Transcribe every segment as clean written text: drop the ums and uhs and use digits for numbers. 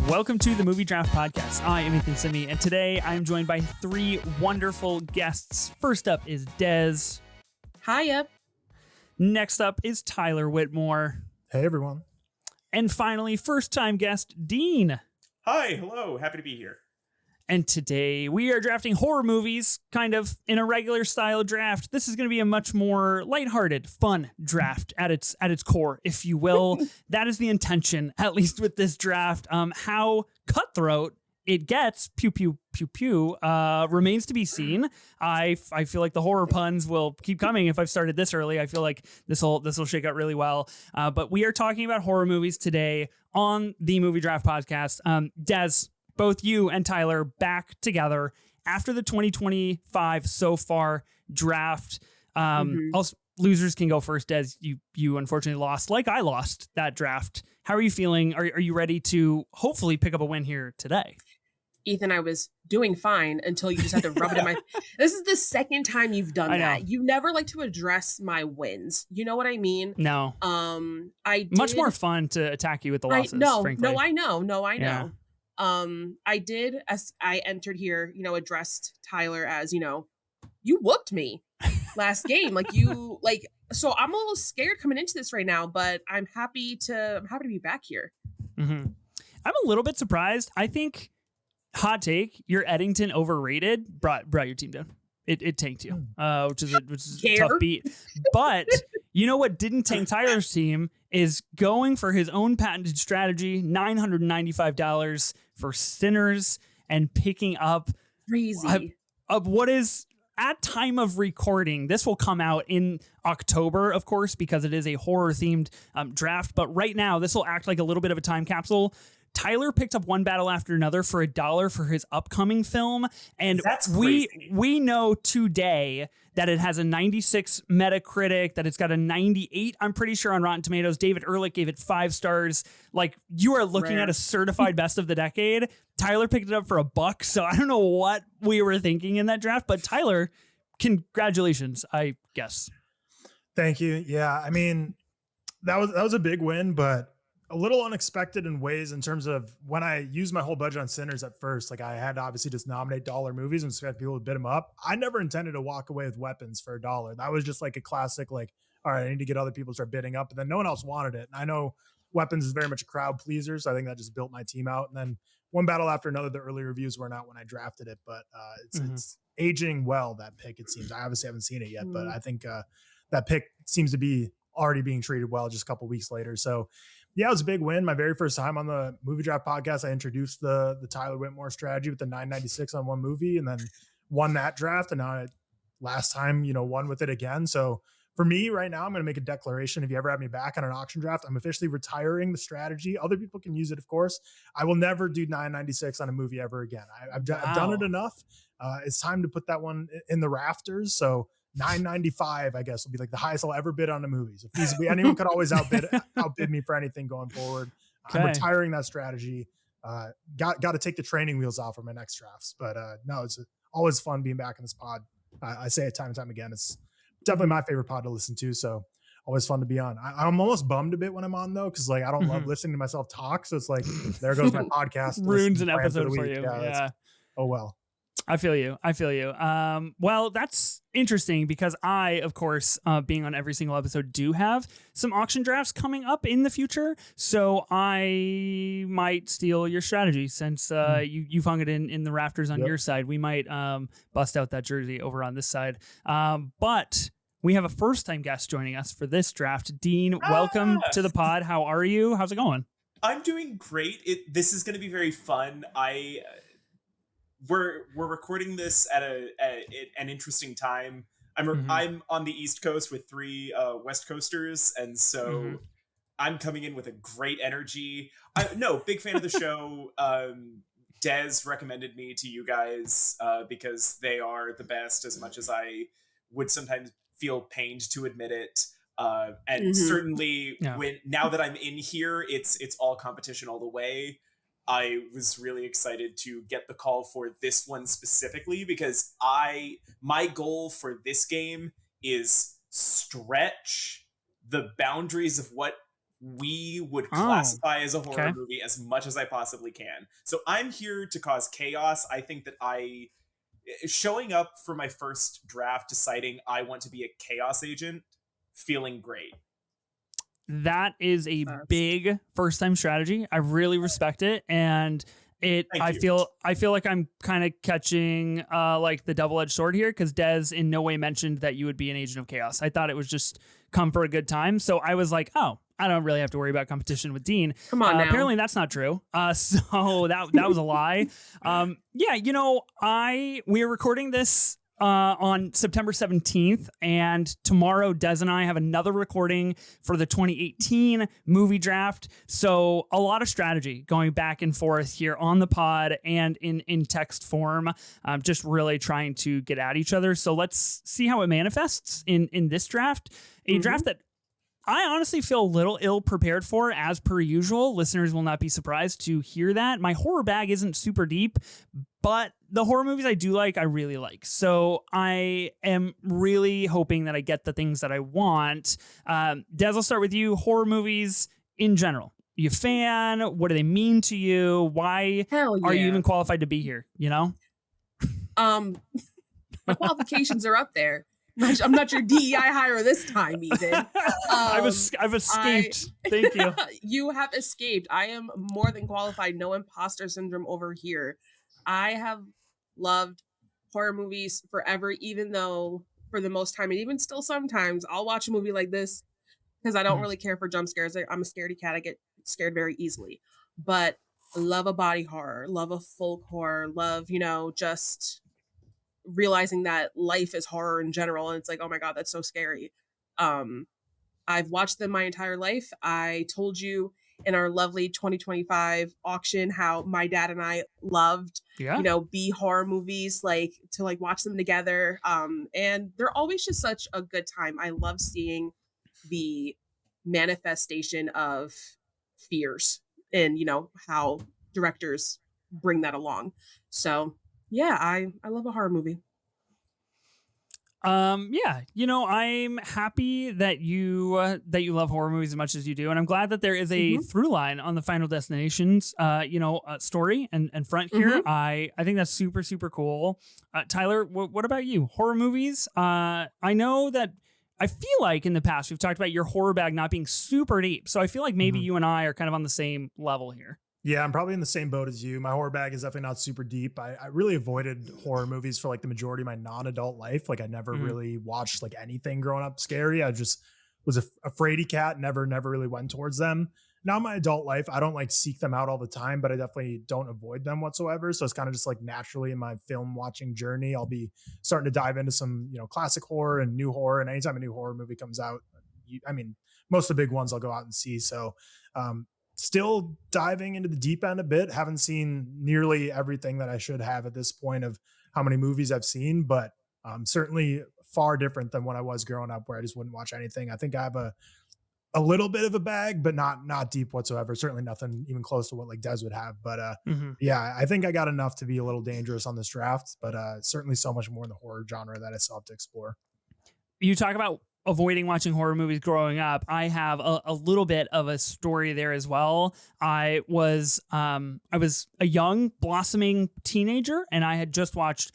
Welcome to the Movie Draft Podcast. I am Ethan Simi, and today I am joined by three wonderful guests. First up is Des. Hiya. Next up is Tyler Whitmore. Hey, everyone. And finally, first-time guest Dean. Hi, hello, happy to be here. And today we are drafting horror movies, kind of in a regular style draft. This is going to be a much more lighthearted, fun draft at its core, if you will. That is the intention, at least with this draft. How cutthroat it gets, pew pew pew pew, remains to be seen. I feel like the horror puns will keep coming if I've started this early. I feel like this will shake out really well. But we are talking about horror movies today on the Movie Draft Podcast. Des, both you and Tyler back together after the 2025 so far draft. Also, losers can go first. Des, you unfortunately lost, like I lost that draft. How are you feeling? Are you ready to hopefully pick up a win here today? Ethan, I was doing fine until you just had to rub it in my... This is the second time you've done that. You never like to address my wins. You know what I mean? No. I did... Much more fun to attack you with the losses, frankly. No, I know. Yeah. I did, as I entered here, addressed Tyler as, you whooped me last game. So I'm a little scared coming into this right now, but I'm happy to be back here. Mm-hmm. I'm a little bit surprised. I think, hot take, your Eddington overrated brought your team down. It tanked you, which is a tough beat. But you know what didn't tank Tyler's team is going for his own patented strategy, $995 for Sinners, and picking up crazy what is, at time of recording, this will come out in October, of course, because it is a horror-themed draft. But right now, this will act like a little bit of a time capsule. Tyler picked up One Battle After Another for $1 for his upcoming film. And That's crazy. we know today that it has a 96 Metacritic, that it's got a 98, I'm pretty sure, on Rotten Tomatoes. David Ehrlich gave it 5 stars. Like, you are looking at a certified best of the decade. Tyler picked it up for $1, so I don't know what we were thinking in that draft. But Tyler, congratulations, I guess. Thank you. Yeah, I mean, that was a big win, but a little unexpected in ways in terms of when I used my whole budget on Sinners at first. Like, I had to obviously just nominate dollar movies and expect people to bid them up. I never intended to walk away with Weapons for $1. That was just like a classic, like, all right, I need to get other people to start bidding up. And then no one else wanted it. And I know Weapons is very much a crowd pleaser, so I think that just built my team out. And then One Battle After Another, the early reviews weren't out when I drafted it, but it's aging well, that pick, it seems. I obviously haven't seen it yet, but I think that pick seems to be already being treated well just a couple weeks later. So yeah, it was a big win. My very first time on the Movie Draft Podcast, I introduced the Tyler Whitmore strategy with the 996 on one movie, and then won that draft. And now last time, won with it again. So for me right now, I'm going to make a declaration. If you ever have me back on an auction draft, I'm officially retiring the strategy. Other people can use it, of course. I will never do 996 on a movie ever again. I've done it enough. It's time to put that one in the rafters. So 995, I guess, will be like the highest I'll ever bid on a movie. So feasibly, anyone could always outbid me for anything going forward. Okay. I'm retiring that strategy. Got to take the training wheels off for my next drafts. But no, it's always fun being back in this pod. I say it time and time again. It's definitely my favorite pod to listen to. So always fun to be on. I'm almost bummed a bit when I'm on, though, because like I don't love listening to myself talk. So it's like, there goes my podcast. Ruins an episode for you. Yeah. Oh, well. I feel you. Well, that's interesting because I, of course, being on every single episode, do have some auction drafts coming up in the future. So I might steal your strategy since you've hung it in the rafters on your side. We might bust out that jersey over on this side. But we have a first-time guest joining us for this draft. Dean, welcome to the pod. How are you? How's it going? I'm doing great. This is going to be very fun. We're recording this at an interesting time. I'm on the East Coast with 3 West Coasters, and so I'm coming in with a great energy. Big fan of the show. Des recommended me to you guys because they are the best, as much as I would sometimes feel pained to admit it. And certainly now that I'm in here, it's all competition all the way. I was really excited to get the call for this one specifically because my goal for this game is stretch the boundaries of what we would Oh, classify as a horror okay. movie as much as I possibly can. So I'm here to cause chaos. I think that showing up for my first draft, deciding I want to be a chaos agent, feeling great. That is a That's big first time strategy. I really respect it. And Thank I you. feel like I'm kind of catching like the double-edged sword here, because Des in no way mentioned that you would be an agent of chaos. I thought it was just come for a good time. So I was like, oh, I don't really have to worry about competition with Dean. come on now. Apparently that's not true. So that was a lie. Yeah, you know, we are recording this on September 17th, and tomorrow Des and I have another recording for the 2018 movie draft. So a lot of strategy going back and forth here on the pod and in text form, just really trying to get at each other. So let's see how it manifests in this draft, a draft that I honestly feel a little ill prepared for, as per usual. Listeners will not be surprised to hear that. My horror bag isn't super deep, but the horror movies I do like, I really like. So I am really hoping that I get the things that I want. Des, I'll start with you. Horror movies in general. You a fan? What do they mean to you? Why Hell are you yeah. even qualified to be here? You know? My qualifications are up there. I'm not your DEI hire this time, even. I've escaped. Thank you. You have escaped. I am more than qualified. No imposter syndrome over here. I have loved horror movies forever, even though for the most time, and even still sometimes, I'll watch a movie like this because I don't really care for jump scares. I'm a scaredy cat. I get scared very easily. But love a body horror, love a folk horror, love, just realizing that life is horror in general, and it's like, oh my god, that's so scary. I've watched them my entire life. I told you in our lovely 2025 auction how my dad and I loved B horror movies, like to like watch them together, and they're always just such a good time. I love seeing the manifestation of fears and how directors bring that along. So yeah, I love a horror movie. Yeah, I'm happy that you love horror movies as much as you do, and I'm glad that there is a through line on the Final Destinations story and front here. I think that's super, super cool. Tyler, what about you? Horror movies? I know that I feel like in the past we've talked about your horror bag not being super deep, so I feel like maybe you and I are kind of on the same level here. Yeah, I'm probably in the same boat as you. My horror bag is definitely not super deep. I really avoided horror movies for like the majority of my non-adult life. Like I never really watched like anything growing up scary. I just was a fraidy cat, never really went towards them. Now in my adult life, I don't like seek them out all the time, but I definitely don't avoid them whatsoever. So it's kind of just like naturally in my film watching journey, I'll be starting to dive into some, classic horror and new horror. And anytime a new horror movie comes out, most of the big ones I'll go out and see. So, still diving into the deep end a bit. Haven't seen nearly everything that I should have at this point of how many movies I've seen, but certainly far different than when I was growing up, where I just wouldn't watch anything. I think I have a little bit of a bag, but not deep whatsoever. Certainly nothing even close to what like Des would have. But yeah, I think I got enough to be a little dangerous on this draft, but certainly so much more in the horror genre that I still have to explore. You talk about avoiding watching horror movies growing up. I have a little bit of a story there as well. I was a young blossoming teenager, and I had just watched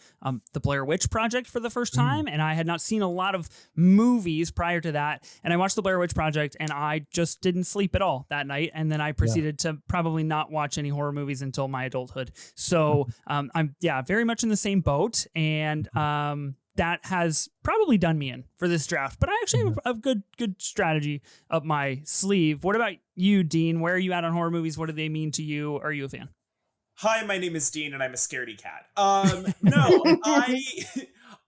the Blair Witch Project for the first time, and I had not seen a lot of movies prior to that. And I watched the Blair Witch Project, and I just didn't sleep at all that night. And then I proceeded to probably not watch any horror movies until my adulthood. So I'm very much in the same boat, and that has probably done me in for this draft, but I actually have a good strategy up my sleeve. What about you, Dean? Where are you at on horror movies? What do they mean to you? Are you a fan? Hi, my name is Dean, and I'm a scaredy cat. No,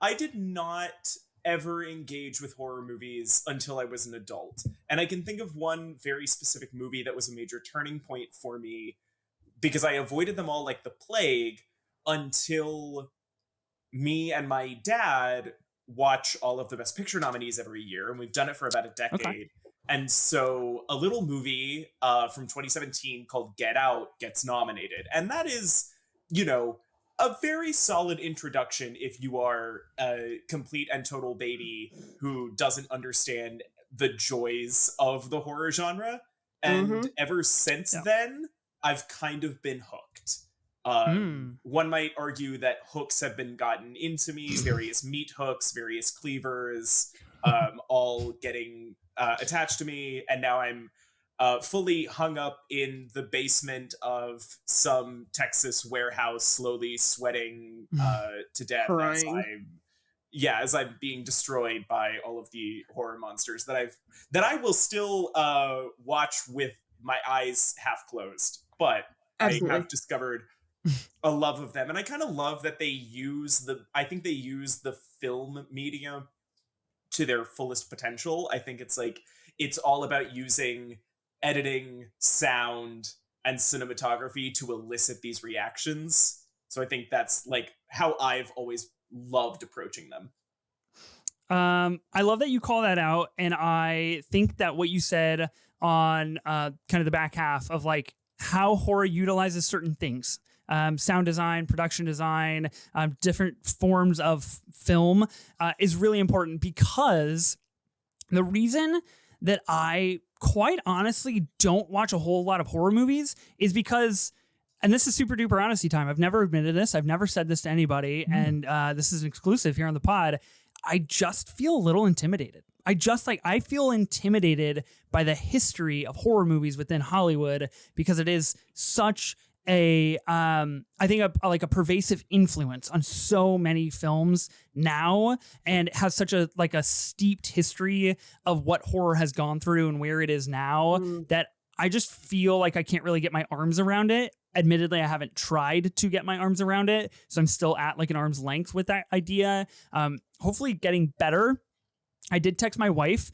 I did not ever engage with horror movies until I was an adult. And I can think of one very specific movie that was a major turning point for me, because I avoided them all like the plague until me and my dad watch all of the Best Picture nominees every year, and we've done it for about a decade. Okay. And so a little movie from 2017 called Get Out gets nominated. And that is, a very solid introduction if you are a complete and total baby who doesn't understand the joys of the horror genre. And ever since then, I've kind of been hooked. One might argue that hooks have been gotten into me, various meat hooks, various cleavers, all getting attached to me, and now I'm fully hung up in the basement of some Texas warehouse, slowly sweating to death as I'm being destroyed by all of the horror monsters that I will still watch with my eyes half closed, but Absolutely. I have discovered a love of them, and I kind of love that they use the film medium to their fullest potential. I think it's all about using editing, sound, and cinematography to elicit these reactions. So I think that's like how I've always loved approaching them. I love that you call that out, and I think that what you said on kind of the back half of like how horror utilizes certain things, sound design, production design, different forms of film is really important, because the reason that I quite honestly don't watch a whole lot of horror movies is because, and this is super duper honesty time, I've never admitted this, I've never said this to anybody, and this is an exclusive here on the pod, I just feel a little intimidated. I feel intimidated by the history of horror movies within Hollywood, because it is such a I think a pervasive influence on so many films now, and it has such a steeped history of what horror has gone through and where it is now, that I just feel like I can't really get my arms around it. Admittedly, I haven't tried to get my arms around it, so I'm still at like an arm's length with that idea. Hopefully getting better. I did text my wife,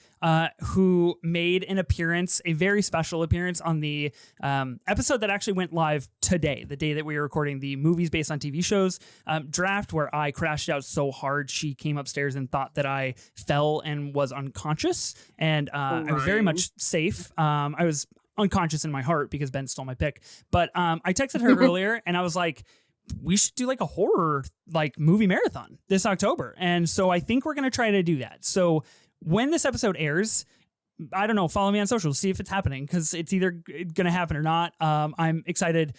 who made an appearance, a very special appearance on the episode that actually went live today, the day that we were recording the movies based on TV shows draft, where I crashed out so hard she came upstairs and thought that I fell and was unconscious, and I was very much safe. I was unconscious in my heart because Ben stole my pick, but I texted her earlier and I was like, we should do like a horror like movie marathon this October. And so I think we're going to try to do that. So when this episode airs, I don't know, follow me on social, see if it's happening, because it's either going to happen or not. I'm excited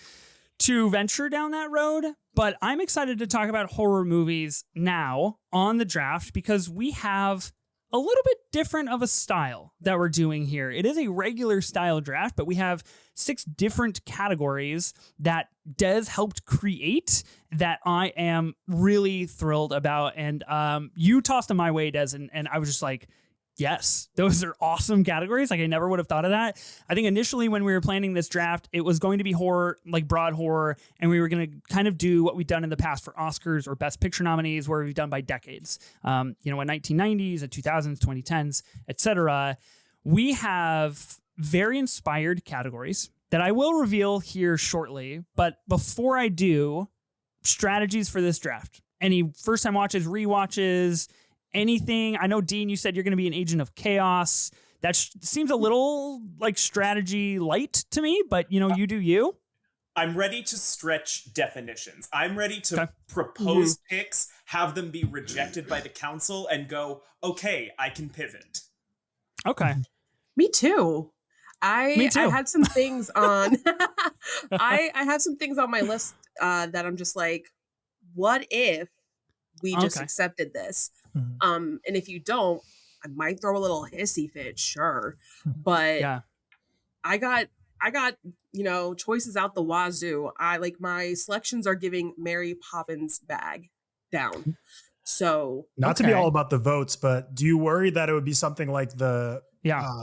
to venture down that road, but I'm excited to talk about horror movies now on the draft, because we have a little bit different of a style that we're doing here. It is a regular style draft, but we have 6 different categories that Des helped create that I am really thrilled about. And you tossed them my way, Des, and I was just like, yes, those are awesome categories. Like, I never would have thought of that. I think initially when we were planning this draft, it was going to be horror, like broad horror, and we were going to kind of do what we've done in the past for Oscars or Best Picture nominees, where we've done by decades. In 1990s, at 2000s, 2010s, etc. We have very inspired categories that I will reveal here shortly. But before I do, strategies for this draft. Any first-time watches, rewatches, anything. I know, Dean, you said you're going to be an agent of chaos. That seems a little like strategy light to me, but you do you. I'm ready to stretch definitions. I'm ready to propose picks, have them be rejected by the council, and go, okay, I can pivot. Okay. Me too. I had some things on I have some things on my list that I'm just like, what if we just accepted this? And if you don't, I might throw a little hissy fit, sure. But yeah. I got choices out the wazoo. My selections are giving Mary Poppins bag down. So not to be all about the votes, but do you worry that it would be something like the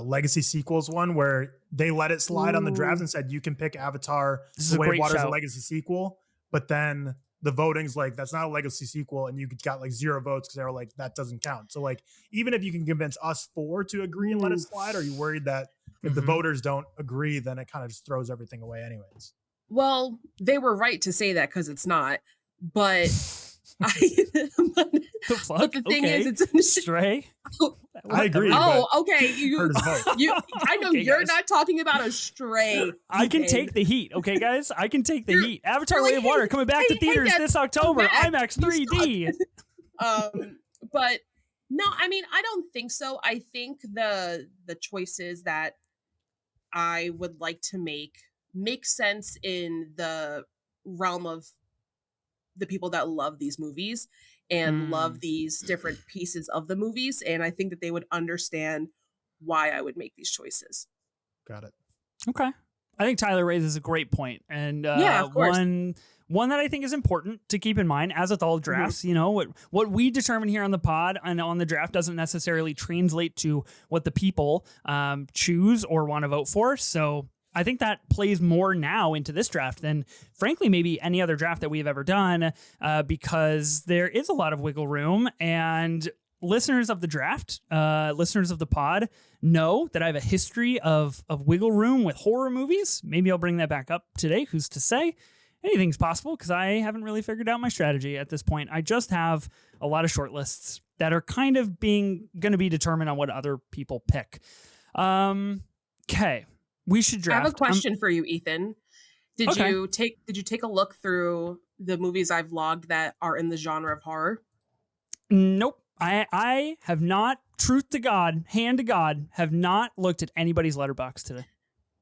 Legacy sequels one, where they let it slide on the draft and said you can pick Avatar The Way of Water as a legacy sequel, but then the voting's like, that's not a legacy sequel, and you got like 0 votes because they were like, that doesn't count. So like, even if you can convince us 4 to agree and let it slide, are you worried that if the voters don't agree, then it kind of just throws everything away anyways? Well, they were right to say that, because it's not. But but the thing is, it's Stray. I agree. Okay. I know you're guys. not talking about a Stray. I can take the heat, okay, guys. I can take the heat. Avatar: Way of Water coming back to theaters this October, IMAX 3D. But no, I mean, I don't think so. I think the choices that I would like to make sense in the realm of the people that love these movies and love these different pieces of the movies. And I think that they would understand why I would make these choices. Got it. Okay. I think Tyler raises a great point, and Yeah, of course. one that I think is important to keep in mind, as with all drafts. You know, what we determine here on the pod and on the draft doesn't necessarily translate to what the people choose or want to vote for. So I think that plays more now into this draft than, frankly, maybe any other draft that we've ever done, because there is a lot of wiggle room. And listeners of the draft, listeners of the pod, know that I have a history of wiggle room with horror movies. Maybe I'll bring that back up today. Who's to say? Anything's possible, because I haven't really figured out my strategy at this point. I just have a lot of short lists that are kind of going to be determined on what other people pick. Okay. We should draft. I have a question for you, Ethan. Did you take a look through the movies I've logged that are in the genre of horror? Nope. I have not, truth to God, hand to God, have not looked at anybody's letterbox today.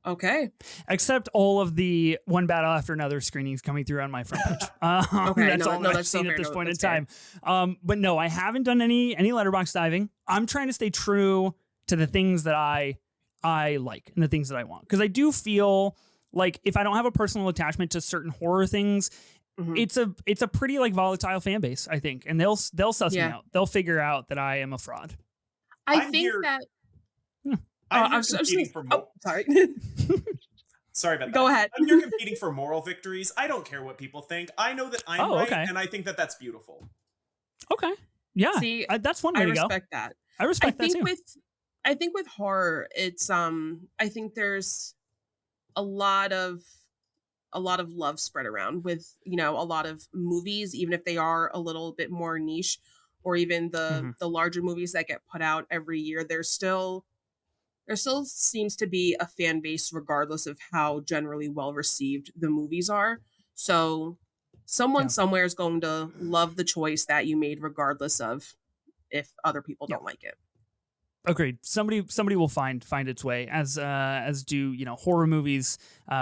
Okay. Except all of the One Battle After Another screenings coming through on my front page. That's all I've seen at this point in time. But no, I haven't done any letterbox diving. I'm trying to stay true to the things that I like and the things that I want. Because I do feel like if I don't have a personal attachment to certain horror things, it's a pretty like volatile fan base, I think. And they'll suss me out. They'll figure out that I am a fraud. I'm competing for sorry. Sorry about that. Go ahead. I'm here competing for moral victories. I don't care what people think. I know that I'm right, and I think that that's beautiful. Okay. Yeah. See, that's one way to go. I respect that. I respect that too. I think with horror, it's I think there's a lot of love spread around with, you know, a lot of movies, even if they are a little bit more niche, or even the larger movies that get put out every year. There still seems to be a fan base regardless of how generally well received the movies are. So someone somewhere is going to love the choice that you made regardless of if other people don't like it. Agreed. Somebody will find its way, as do, you know, horror movies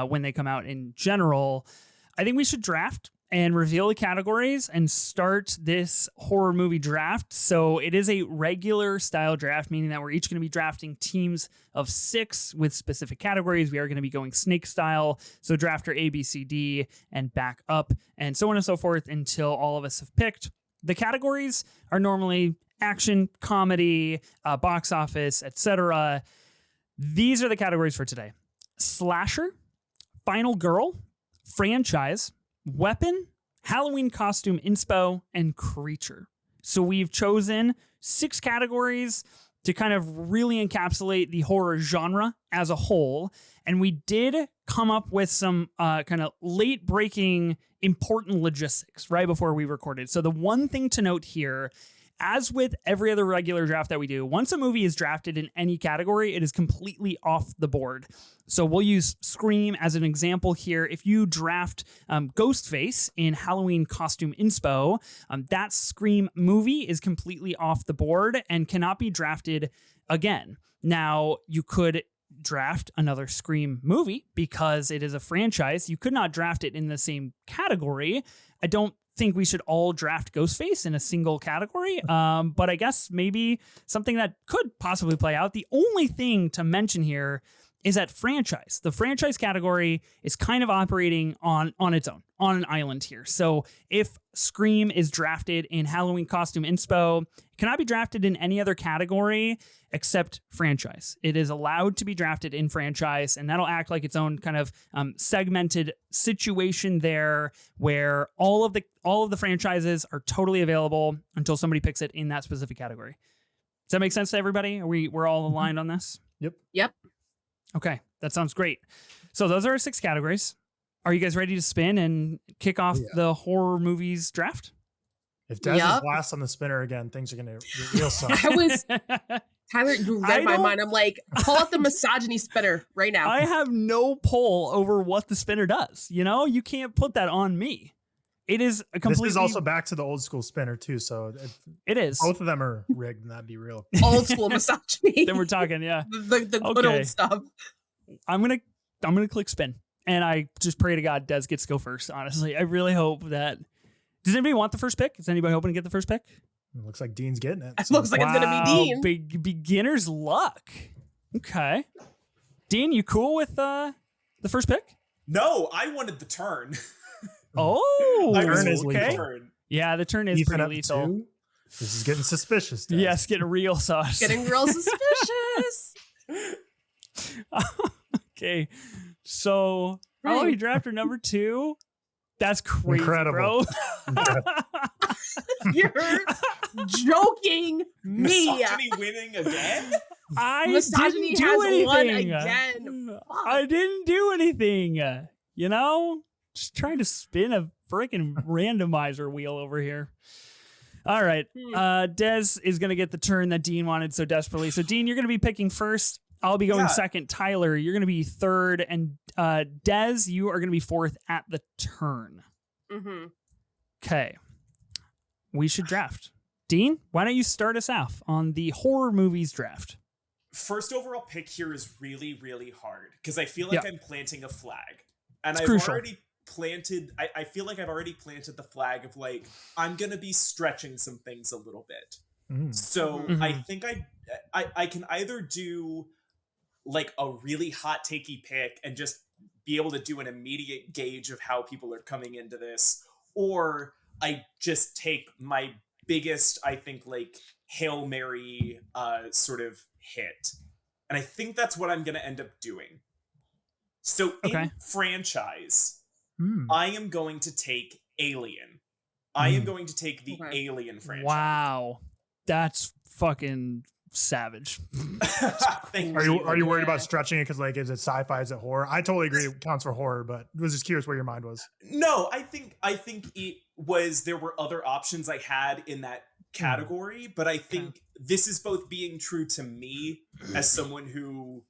when they come out in general. I think we should draft and reveal the categories and start this horror movie draft. So it is a regular style draft, meaning that we're each going to be drafting teams of 6 with specific categories. We are going to be going snake style. So drafter A, B, C, D, and back up, and so on and so forth until all of us have picked. The categories are normally action, comedy, box office, etc. These are the categories for today: slasher, final girl, franchise, weapon, Halloween costume inspo, and creature. So we've chosen 6 categories to kind of really encapsulate the horror genre as a whole. And we did come up with some kind of late breaking important logistics right before we recorded. So the one thing to note here, as with every other regular draft that we do, once a movie is drafted in any category, it is completely off the board. So we'll use Scream as an example here. If you draft Ghostface in Halloween Costume Inspo, that Scream movie is completely off the board and cannot be drafted again. Now, you could draft another Scream movie because it is a franchise. You could not draft it in the same category. I don't think we should all draft Ghostface in a single category, but I guess maybe something that could possibly play out. The only thing to mention here is that franchise. The franchise category is kind of operating on its own, on an island here. So if Scream is drafted in Halloween Costume Inspo, it cannot be drafted in any other category except franchise. It is allowed to be drafted in franchise, and that'll act like its own kind of segmented situation there, where all of the franchises are totally available until somebody picks it in that specific category. Does that make sense to everybody? We're all aligned on this? Yep. Okay, that sounds great. So those are our 6 categories. Are you guys ready to spin and kick off the horror movies draft? If Des is last on the spinner again, things are going to get real soft. Tyler, you read my mind. I'm like, pull out the misogyny spinner right now. I have no pull over what the spinner does. You know, you can't put that on me. It is a completely... This is also back to the old school spinner too, so it is. Both of them are rigged, and that'd be real old school misogyny. Then we're talking, yeah. The good old stuff. I'm gonna click spin, and I just pray to God Des gets to go first. Honestly, I really hope that. Does anybody want the first pick? Is anybody hoping to get the first pick? It looks like Dean's getting it. It looks like it's gonna be Dean. Big beginner's luck. Okay, Dean, you cool with the first pick? No, I wanted the turn. Oh, I was turn is okay. lethal. Turn. Yeah, the turn is Ethan pretty up lethal. 2. This is getting suspicious. Des. Yes, getting real sauce. Getting real suspicious. Okay, so you drafted number 2. That's crazy, Incredible. bro. You're joking me. Misogyny winning again? I Misogyny didn't do has anything. won again. Fuck. I didn't do anything. You know, just trying to spin a freaking randomizer wheel over here. All right, Des is gonna get the turn that Dean wanted so desperately. So Dean, you're gonna be picking first. I'll be going second. Tyler, you're gonna be third, and Des, you are gonna be fourth at the turn. Mm-hmm. Okay, we should draft. Dean, why don't you start us off on the horror movies draft? First overall pick here is really, really hard because I feel like I'm planting a flag. And It's I've crucial. already planted, I feel like I've already planted the flag of like, I'm going to be stretching some things a little bit. So I think I can either do like a really hot takey pick and just be able to do an immediate gauge of how people are coming into this, or I just take my biggest, I think, like Hail Mary sort of hit. And I think that's what I'm going to end up doing. So in franchise, I am going to take Alien. I am going to take the Alien franchise. Wow. That's fucking savage. Are you worried about stretching it because like is it sci-fi, is it horror? I totally agree it counts for horror, but I was just curious where your mind was. No, I think it was, there were other options I had in that category, but I think this is both being true to me as someone who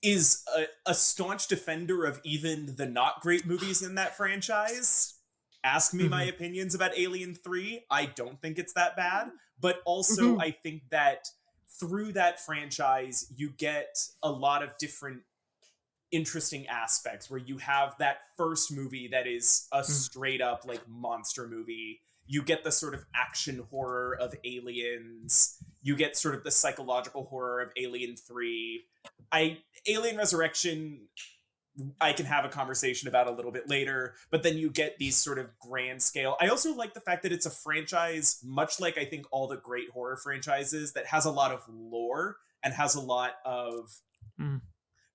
is a staunch defender of even the not great movies in that franchise. Ask me my opinions about Alien 3. I don't think it's that bad, but also I think that through that franchise, you get a lot of different interesting aspects where you have that first movie that is a straight up like monster movie. You get the sort of action horror of Aliens. You get sort of the psychological horror of Alien 3. Alien Resurrection, I can have a conversation about a little bit later, but then you get these sort of grand scale. I also like the fact that it's a franchise, much like I think all the great horror franchises, that has a lot of lore and has a lot of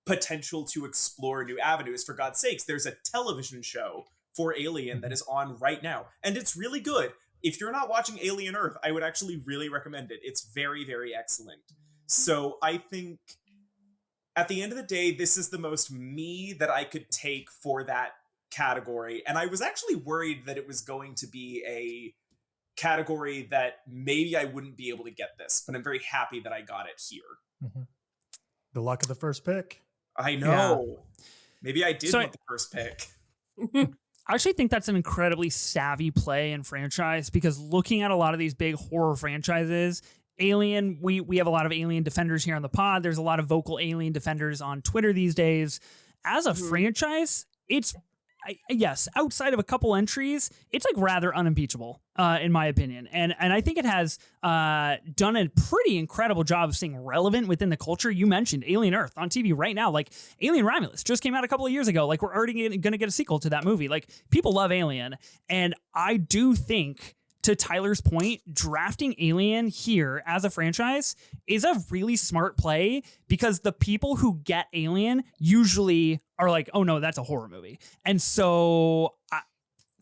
potential to explore new avenues. For God's sakes, there's a television show for Alien that is on right now, and it's really good. If you're not watching Alien Earth, I would actually really recommend it. It's very, very excellent. So I think at the end of the day, this is the most me that I could take for that category. And I was actually worried that it was going to be a category that maybe I wouldn't be able to get this, but I'm very happy that I got it here. The luck of the first pick. I know. Maybe I did want the first pick. I actually think that's an incredibly savvy play in franchise, because looking at a lot of these big horror franchises, Alien, we have a lot of Alien defenders here on the pod. There's a lot of vocal Alien defenders on Twitter these days. As a franchise, it's, yes, outside of a couple entries, it's like rather unimpeachable, in my opinion. And I think it has done a pretty incredible job of staying relevant within the culture. You mentioned Alien Earth on TV right now. Like, Alien Romulus just came out a couple of years ago. Like, we're already going to get a sequel to that movie. Like, people love Alien. And I do think, to Tyler's point, drafting Alien here as a franchise is a really smart play, because the people who get Alien usually are like, oh no, that's a horror movie. And so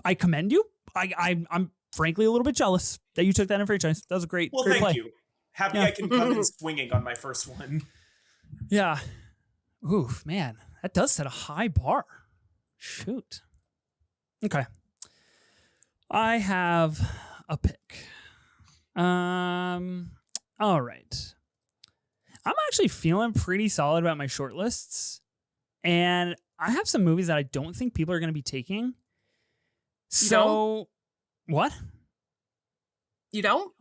I commend you. I'm frankly a little bit jealous that you took that in franchise. That was a great, great thank play. you. Happy I can come in swinging on my first one. Yeah. Ooh, man, that does set a high bar. Shoot. Okay. I have a pick. All right. I'm actually feeling pretty solid about my short lists, and I have some movies that I don't think people are going to be taking. So, what? You don't?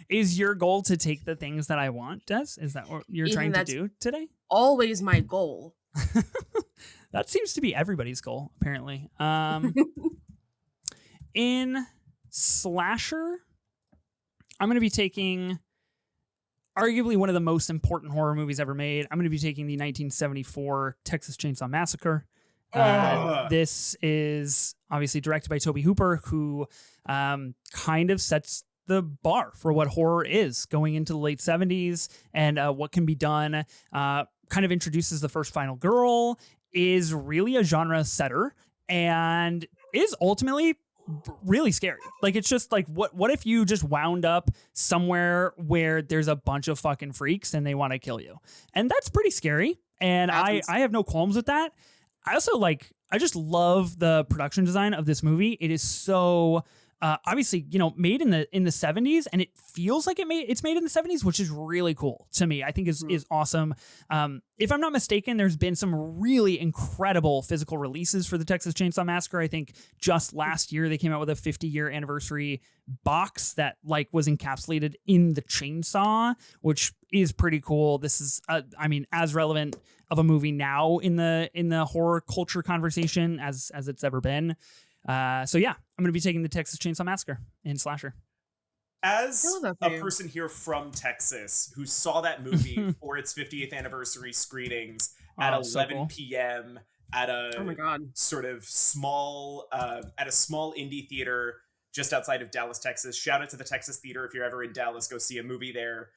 Is your goal to take the things that I want, Des? Is that what you're Ethan, trying to that's do today? always my goal. That seems to be everybody's goal, apparently. In slasher, I'm going to be taking arguably one of the most important horror movies ever made. I'm going to be taking the 1974 Texas Chainsaw Massacre. This is obviously directed by Tobe Hooper, who kind of sets the bar for what horror is going into the late 70s and what can be done. Kind of introduces the first final girl, is really a genre setter, and is ultimately really scary. Like, it's just like, what if you just wound up somewhere where there's a bunch of fucking freaks and they want to kill you? And that's pretty scary. And I have no qualms with that. I also I just love the production design of this movie. It is so obviously, made in the 70s, and it feels like it's made in the 70s, which is really cool to me. I think is awesome. If I'm not mistaken, there's been some really incredible physical releases for the Texas Chainsaw Massacre. I think just last year they came out with a 50-year anniversary box that was encapsulated in the chainsaw, which is pretty cool. This is as relevant of a movie now in the horror culture conversation as it's ever been. So yeah, I'm going to be taking the Texas Chainsaw Massacre in slasher. As a person here from Texas who saw that movie for its 50th anniversary screenings at 11 p.m. at a sort of small indie theater just outside of Dallas, Texas. Shout out to the Texas Theater. If you're ever in Dallas, go see a movie there.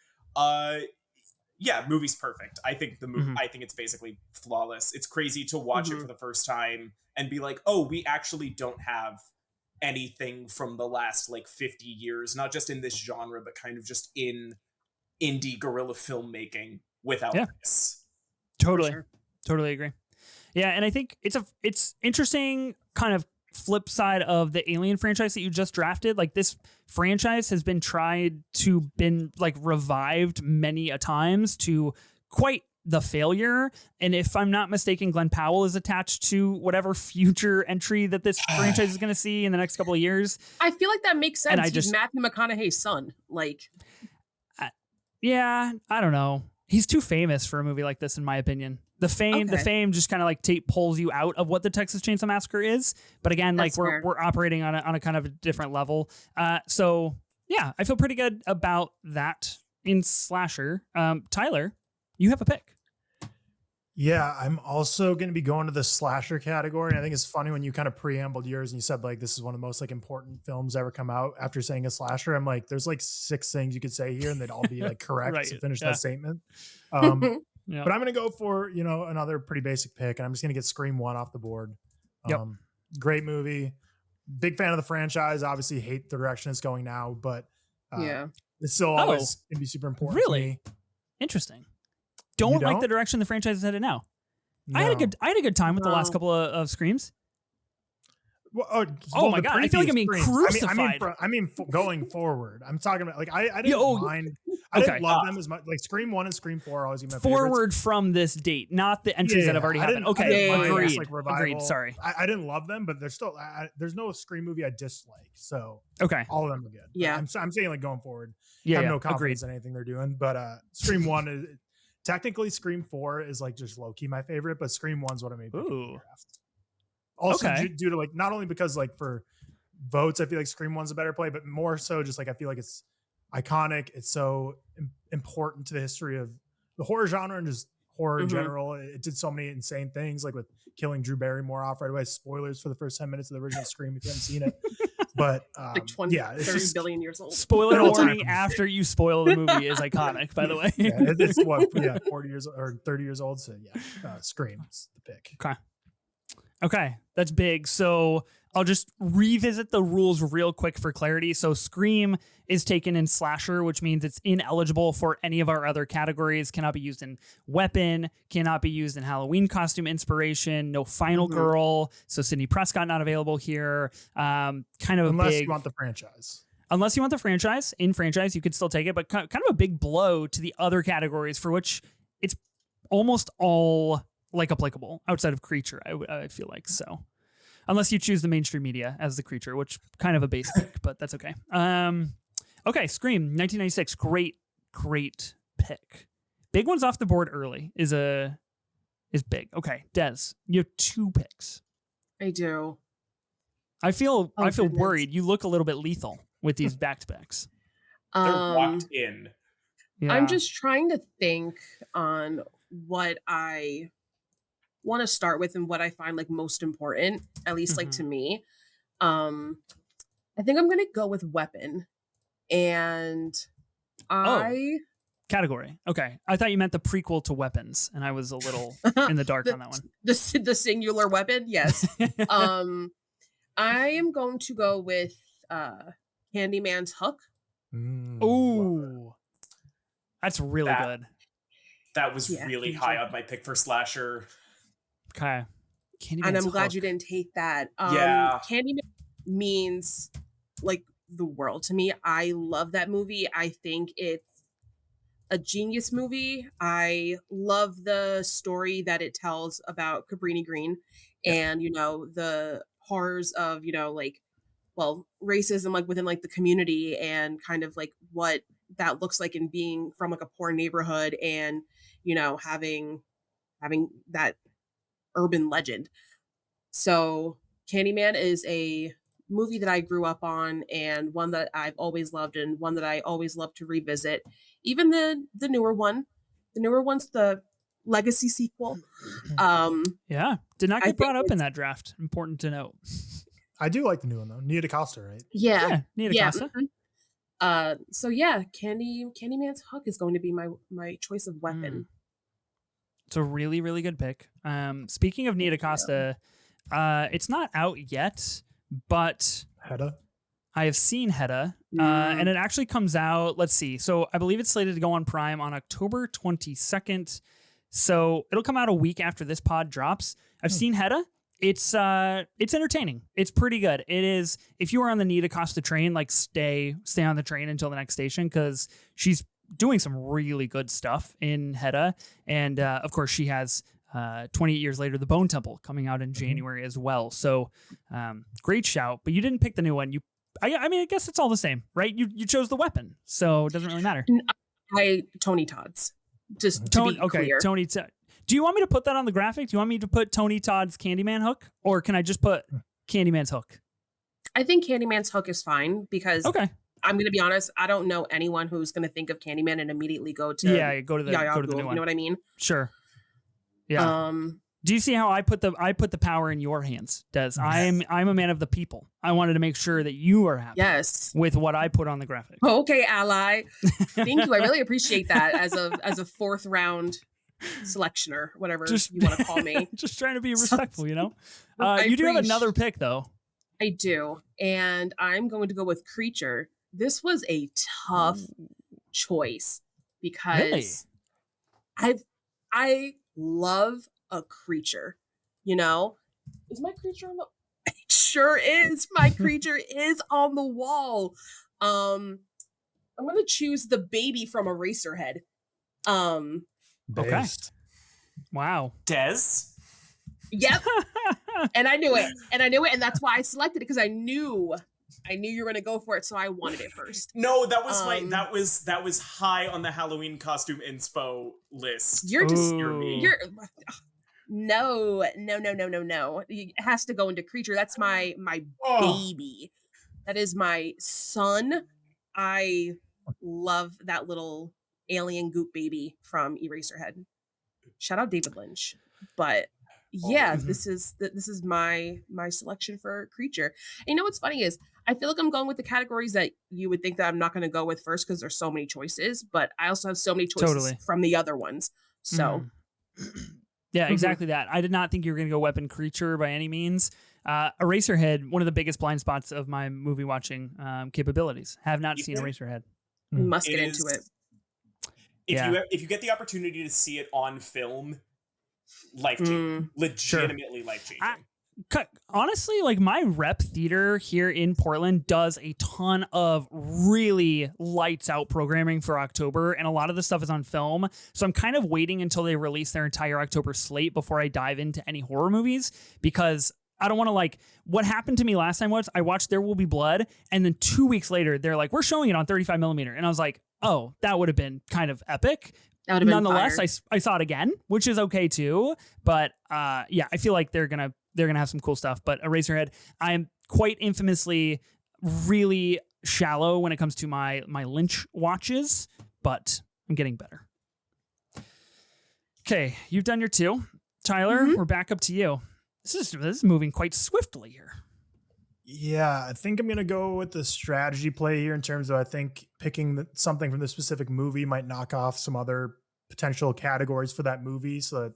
Yeah, movie's perfect. I think the movie. I think it's basically flawless. It's crazy to watch it for the first time and be like, oh, we actually don't have anything from the last 50 years, not just in this genre, but kind of just in indie guerrilla filmmaking without this. Totally agree. Yeah, and I think it's interesting kind of flip side of the Alien franchise that you just drafted. This franchise has been revived many a times to quite the failure. And if I'm not mistaken, Glenn Powell is attached to whatever future entry that this franchise is going to see in the next couple of years. I feel like that makes sense. He's Matthew McConaughey's son. Yeah, I don't know. He's too famous for a movie like this, in my opinion. The fame just kind of pulls you out of what the Texas Chainsaw Massacre is. But again, we're operating on a kind of a different level. So yeah, I feel pretty good about that in slasher. Tyler, you have a pick. Yeah, I'm also going to be going to the slasher category. And I think it's funny when you kind of preambled yours and you said this is one of the most important films ever come out after saying a slasher. I'm there's 6 things you could say here and they'd all be correct right. to finish that statement. Yep. But I'm going to go for, another pretty basic pick, and I'm just going to get Scream 1 off the board. Great movie. Big fan of the franchise. Obviously hate the direction it's going now, but it's still always going to be super important to me. Interesting. Don't like the direction the franchise is headed now. No. I had a good time with the last couple of Screams. Well, oh my god! I feel like I'm being crucified. I mean, going forward. I'm talking about I didn't mind. I didn't love them as much. Scream 1 and Scream 4 are always my forward favorites. From this date, not the entries that have already happened. Okay, agreed. Sorry, I didn't love them, but there's still there's no Scream movie I dislike. So all of them are good. Yeah, I'm saying going forward. I have no confidence in anything they're doing. But Scream 1 is technically Scream 4 is just low key my favorite, but Scream 1's what I made the draft. Also, due to not only because for votes, I feel like Scream 1's a better play, but more so just I feel like it's iconic. It's so important to the history of the horror genre and just horror in general. It did so many insane things, with killing Drew Barrymore off right away. Spoilers for the first 10 minutes of the original Scream if you haven't seen it. But 20, 30 billion years old. Spoiler warning after you spoil the movie is iconic, by the way. It's 40 years or 30 years old. So Scream is the pick. Okay, that's big. So I'll just revisit the rules real quick for clarity. So Scream is taken in slasher, which means it's ineligible for any of our other categories, cannot be used in weapon, cannot be used in Halloween costume inspiration, no final girl. So Sidney Prescott not available here. Unless you want the franchise. Unless you want the franchise. In franchise, you could still take it, but kind of a big blow to the other categories for which it's almost all applicable outside of creature, I feel like. So unless you choose the mainstream media as the creature, which kind of a basic, but that's okay. Okay, Scream, 1996. Great pick. Big ones off the board early is big. Okay, Des, you have 2 picks. I do. I feel Goodness. worried. You look a little bit lethal with these back-to-backs. They're locked in. Yeah. I'm just trying to think on what I want to start with and what I find like most important, at least like to me. I think I'm gonna go with Weapon, and category. Okay, I thought you meant the prequel to Weapons, and I was a little in the dark on that one. The singular weapon, yes. I am going to go with Candyman's Hook. Ooh, that's really good. That was really high on my pick for slasher. Okay, Candyman's and I'm glad you didn't take that. Candyman means like the world to me. I love that movie. I think it's a genius movie. I love the story that it tells about Cabrini Green and, you know, the horrors of, you know, like, well, racism, like within like the community and kind of like what that looks like in being from like a poor neighborhood and, you know, having that urban legend. So Candyman is a movie that I grew up on and one that I've always loved and one that I always love to revisit. Even the newer one. The newer one's the Legacy sequel. Did not get brought up in that draft. Important to note. I do like the new one though. Nia DaCosta, right? Yeah, Nia DaCosta. So yeah, Candyman's Hook is going to be my choice of weapon. It's a really, really good pick. Speaking of Nia DaCosta, it's not out yet, but Hedda. I have seen Hedda, and it actually comes out. Let's see. So I believe it's slated to go on Prime on October 22nd. So it'll come out a week after this pod drops. I've seen Hedda. It's entertaining. It's pretty good. It is. If you are on the Nia DaCosta train, like stay on the train until the next station because she's doing some really good stuff in Hedda, and of course she has 28 years later, The Bone Temple coming out in January as well. So great shout. But you didn't pick the new one. I mean, I guess it's all the same, right? You chose the weapon, so it doesn't really matter. Tony Todd's. Just to be clear. Tony Todd. Do you want me to put that on the graphic? Do you want me to put Tony Todd's Candyman Hook, or can I just put Candyman's Hook? I think Candyman's Hook is fine because I'm going to be honest. I don't know anyone who's going to think of Candyman and immediately go to go to the new one. You know what I mean? Sure. Yeah. Do you see how I put the power in your hands, Des? I'm a man of the people. I wanted to make sure that you are happy with what I put on the graphic. Okay, ally. Thank you. I really appreciate that as a fourth round selectioner, whatever you want to call me. Just trying to be respectful, you know? You do have another pick, though. I do. And I'm going to go with Creature. This was a tough choice because I love a creature, you know? Is my creature on the it sure is. My creature is on the wall. I'm gonna choose the baby from Eraserhead. Okay. Wow. Des? Yep. And I knew it. And that's why I selected it because I knew you were gonna go for it, so I wanted it first. No, that was that was high on the Halloween Costume Inspo list. You're no. It has to go into Creature. That's my baby. That is my son. I love that little alien goop baby from Eraserhead. Shout out David Lynch. But yeah, this is my selection for Creature. And you know what's funny is I feel like I'm going with the categories that you would think that I'm not going to go with first because there's so many choices, but I also have so many choices from the other ones. So yeah, exactly that. I did not think you were going to go weapon creature by any means. Eraserhead, one of the biggest blind spots of my movie watching capabilities. Have not seen Eraserhead. You must get into it. If you get the opportunity to see it on film, life-changing. Legitimately life-changing. Honestly, like my rep theater here in Portland does a ton of really lights out programming for October, and a lot of the stuff is on film. So I'm kind of waiting until they release their entire October slate before I dive into any horror movies because I don't want to like, what happened to me last time was I watched There Will Be Blood, and then 2 weeks later they're like, we're showing it on 35 millimeter. And I was like, oh, that would have been kind of epic. That would have been Nonetheless, fire. I saw it again, which is okay too. But yeah, I feel like they're gonna have some cool stuff. But Eraserhead, I am quite infamously really shallow when it comes to my Lynch watches, but I'm getting better. Okay, you've done your 2. Tyler, we're back up to you. This is moving quite swiftly here. Yeah, I think I'm going to go with the strategy play here in terms of I think picking something from the specific movie might knock off some other potential categories for that movie. So,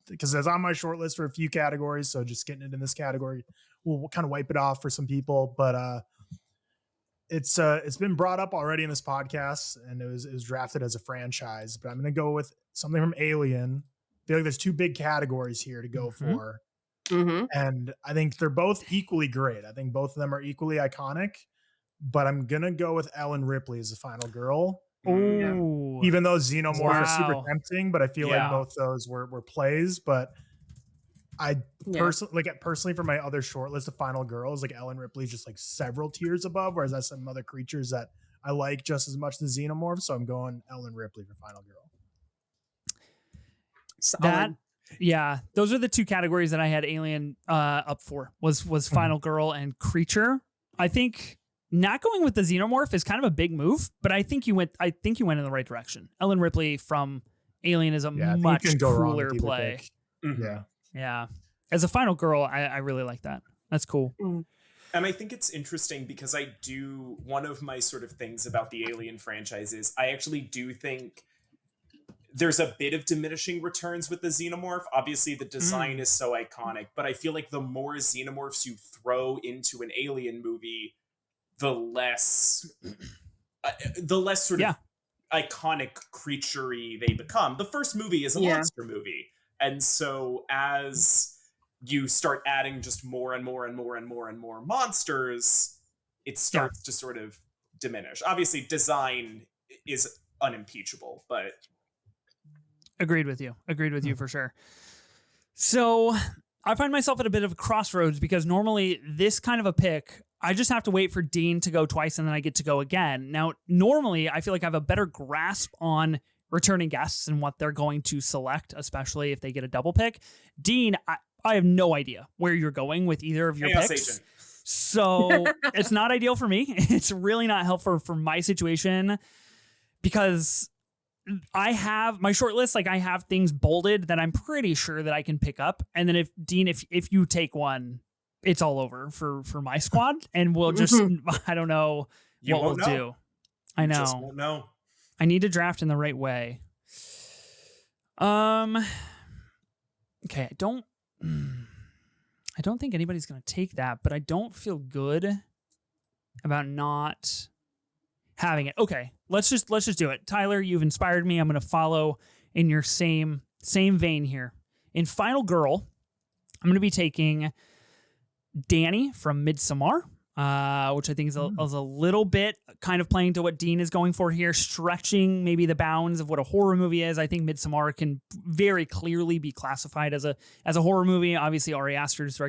because it's on my short list for a few categories, so just getting it in this category will kind of wipe it off for some people. But it's been brought up already in this podcast, and it was drafted as a franchise. But I'm going to go with something from Alien. I feel like there's 2 big categories here to go for. Mm-hmm. And I think they're both equally great. I think both of them are equally iconic, but I'm going to go with Ellen Ripley as the final girl. Ooh. Even though Xenomorph is super Wow. tempting, but I feel like both those were plays. But I personally for my other short list of final girls, like Ellen Ripley's just like several tiers above, whereas that's some other creatures that I like just as much as Xenomorph. So I'm going Ellen Ripley for final girl. Solid. Yeah, those are the 2 categories that I had Alien up for was Final Girl and Creature. I think not going with the Xenomorph is kind of a big move, but I think you went in the right direction. Ellen Ripley from Alien is a much cooler play. Mm-hmm. Yeah. As a Final Girl, I really like that. That's cool. And I think it's interesting because one of my sort of things about the Alien franchise is I actually do think there's a bit of diminishing returns with the Xenomorph. Obviously, the design is so iconic, but I feel like the more Xenomorphs you throw into an Alien movie, the less sort of iconic creature-y they become. The first movie is a monster movie. And so as you start adding just more and more and more and more and more monsters, it starts to sort of diminish. Obviously, design is unimpeachable, but... Agreed with you for sure. So I find myself at a bit of a crossroads because normally this kind of a pick, I just have to wait for Dean to go twice and then I get to go again. Now, normally I feel like I have a better grasp on returning guests and what they're going to select, especially if they get a double pick. Dean, I have no idea where you're going with either of your picks. Agent. So it's not ideal for me. It's really not helpful for my situation because I have my short list, like I have things bolded that I'm pretty sure that I can pick up. And then if Dean, if you take one, it's all over for my squad and we'll just, I don't know what we'll do. I know. Just won't know. I need to draft in the right way. Okay. I don't think anybody's going to take that, but I don't feel good about not having it. Okay, let's just do it. Tyler, you've inspired me. I'm going to follow in your same vein here. In Final Girl, I'm going to be taking Danny from Midsommar, which I think is a little bit kind of playing to what Dean is going for here, stretching maybe the bounds of what a horror movie is. I think Midsommar can very clearly be classified as a horror movie. Obviously, Ari Aster's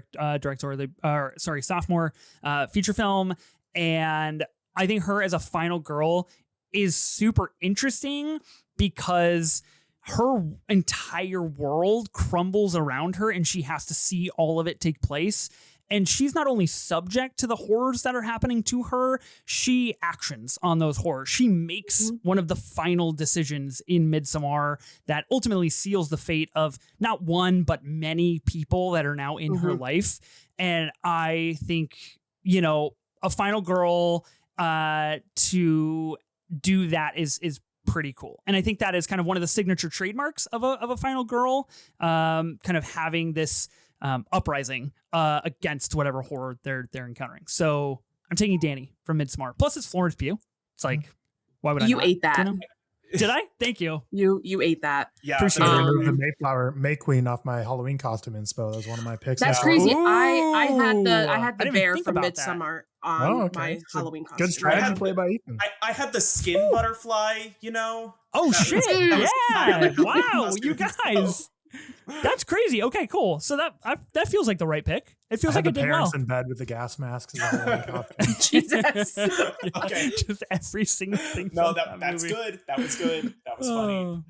sophomore feature film, and I think her as a final girl is super interesting because her entire world crumbles around her and she has to see all of it take place. And she's not only subject to the horrors that are happening to her, she actions on those horrors. She makes one of the final decisions in Midsommar that ultimately seals the fate of not one, but many people that are now in her life. And I think, a final girl to do that is pretty cool. And I think that is kind of one of the signature trademarks of a final girl, kind of having this uprising against whatever horror they're encountering. So I'm taking Danny from Midsommar. Plus it's Florence Pugh. It's like, why would I You not? ate that. Did I? Thank you. You ate that. Yeah. Appreciate it. Remove the Mayflower May Queen off my Halloween costume inspo. That was one of my picks. That's crazy. I had I the didn't bear even think from about Midsommar on my Halloween costume. Good strategy play by Ethan. I had the skin butterfly, Oh shit! Yeah! Wow, you guys. That's crazy. Okay, cool. So that feels like the right pick. It feels like the it did parents well. in bed with the gas masks. As a Halloween costume. Jesus. Okay. Just every single thing. No, from that's movie. good. That was good. That was funny.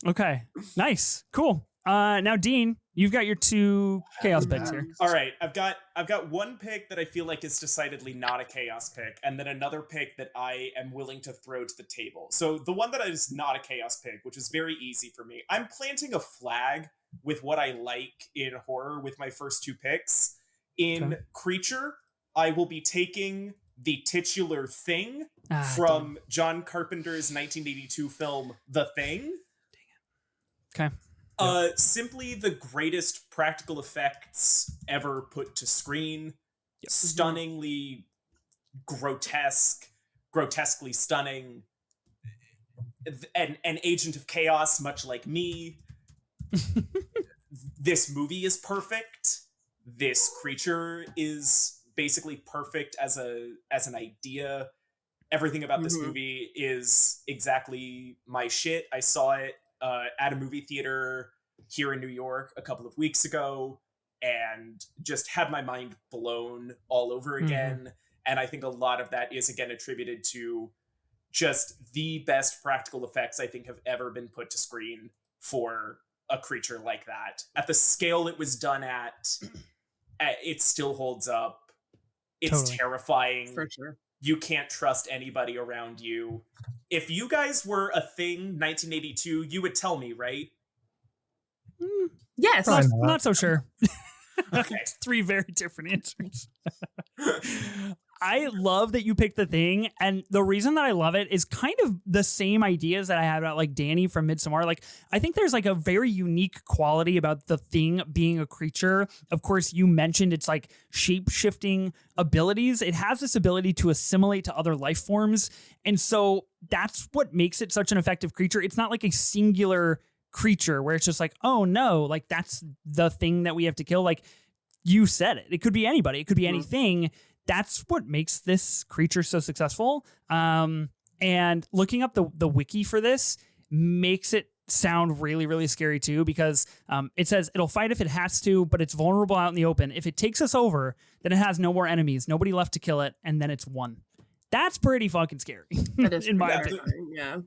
Okay, nice, cool. Now, Dean, you've got your 2 chaos picks here. All right, I've got one pick that I feel like is decidedly not a chaos pick, and then another pick that I am willing to throw to the table. So the one that is not a chaos pick, which is very easy for me, I'm planting a flag with what I like in horror with my first 2 picks. In creature, I will be taking the titular Thing from John Carpenter's 1982 film The Thing. Okay. Simply the greatest practical effects ever put to screen. Yep. Stunningly grotesquely stunning. An agent of chaos, much like me. This movie is perfect. This creature is basically perfect as an idea. Everything about this movie is exactly my shit. I saw it at a movie theater here in New York a couple of weeks ago and just had my mind blown all over again. And I think a lot of that is, again, attributed to just the best practical effects I think have ever been put to screen for a creature like that. At the scale it was done at, it still holds up. It's terrifying. For sure. You can't trust anybody around you. If you guys were a Thing 1982, you would tell me, right? Yes. Not so sure. Okay. 3 very different answers. I love that you picked The Thing, and the reason that I love it is kind of the same ideas that I had about like Danny from Midsommar. Like, I think there's like a very unique quality about The Thing being a creature. Of course, you mentioned it's like shape-shifting abilities. It has this ability to assimilate to other life forms, and so that's what makes it such an effective creature. It's not like a singular creature where it's just like, oh no, like that's the thing that we have to kill. Like you said it could be anybody, it could be anything. That's what makes this creature so successful. And looking up the wiki for this makes it sound really, really scary too, because it says it'll fight if it has to, but it's vulnerable out in the open. If it takes us over, then it has no more enemies, nobody left to kill it, and then it's won. That's pretty fucking scary. That is in my opinion. Yeah.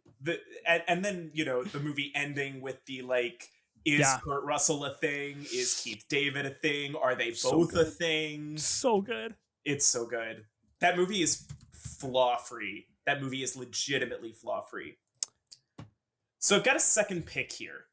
And then, you know, the movie ending with the like, is Kurt Russell a thing? Is Keith David a thing? Are they both a thing? So good. It's so good. That movie is flaw-free. That movie is legitimately flaw-free. So I've got a second pick here.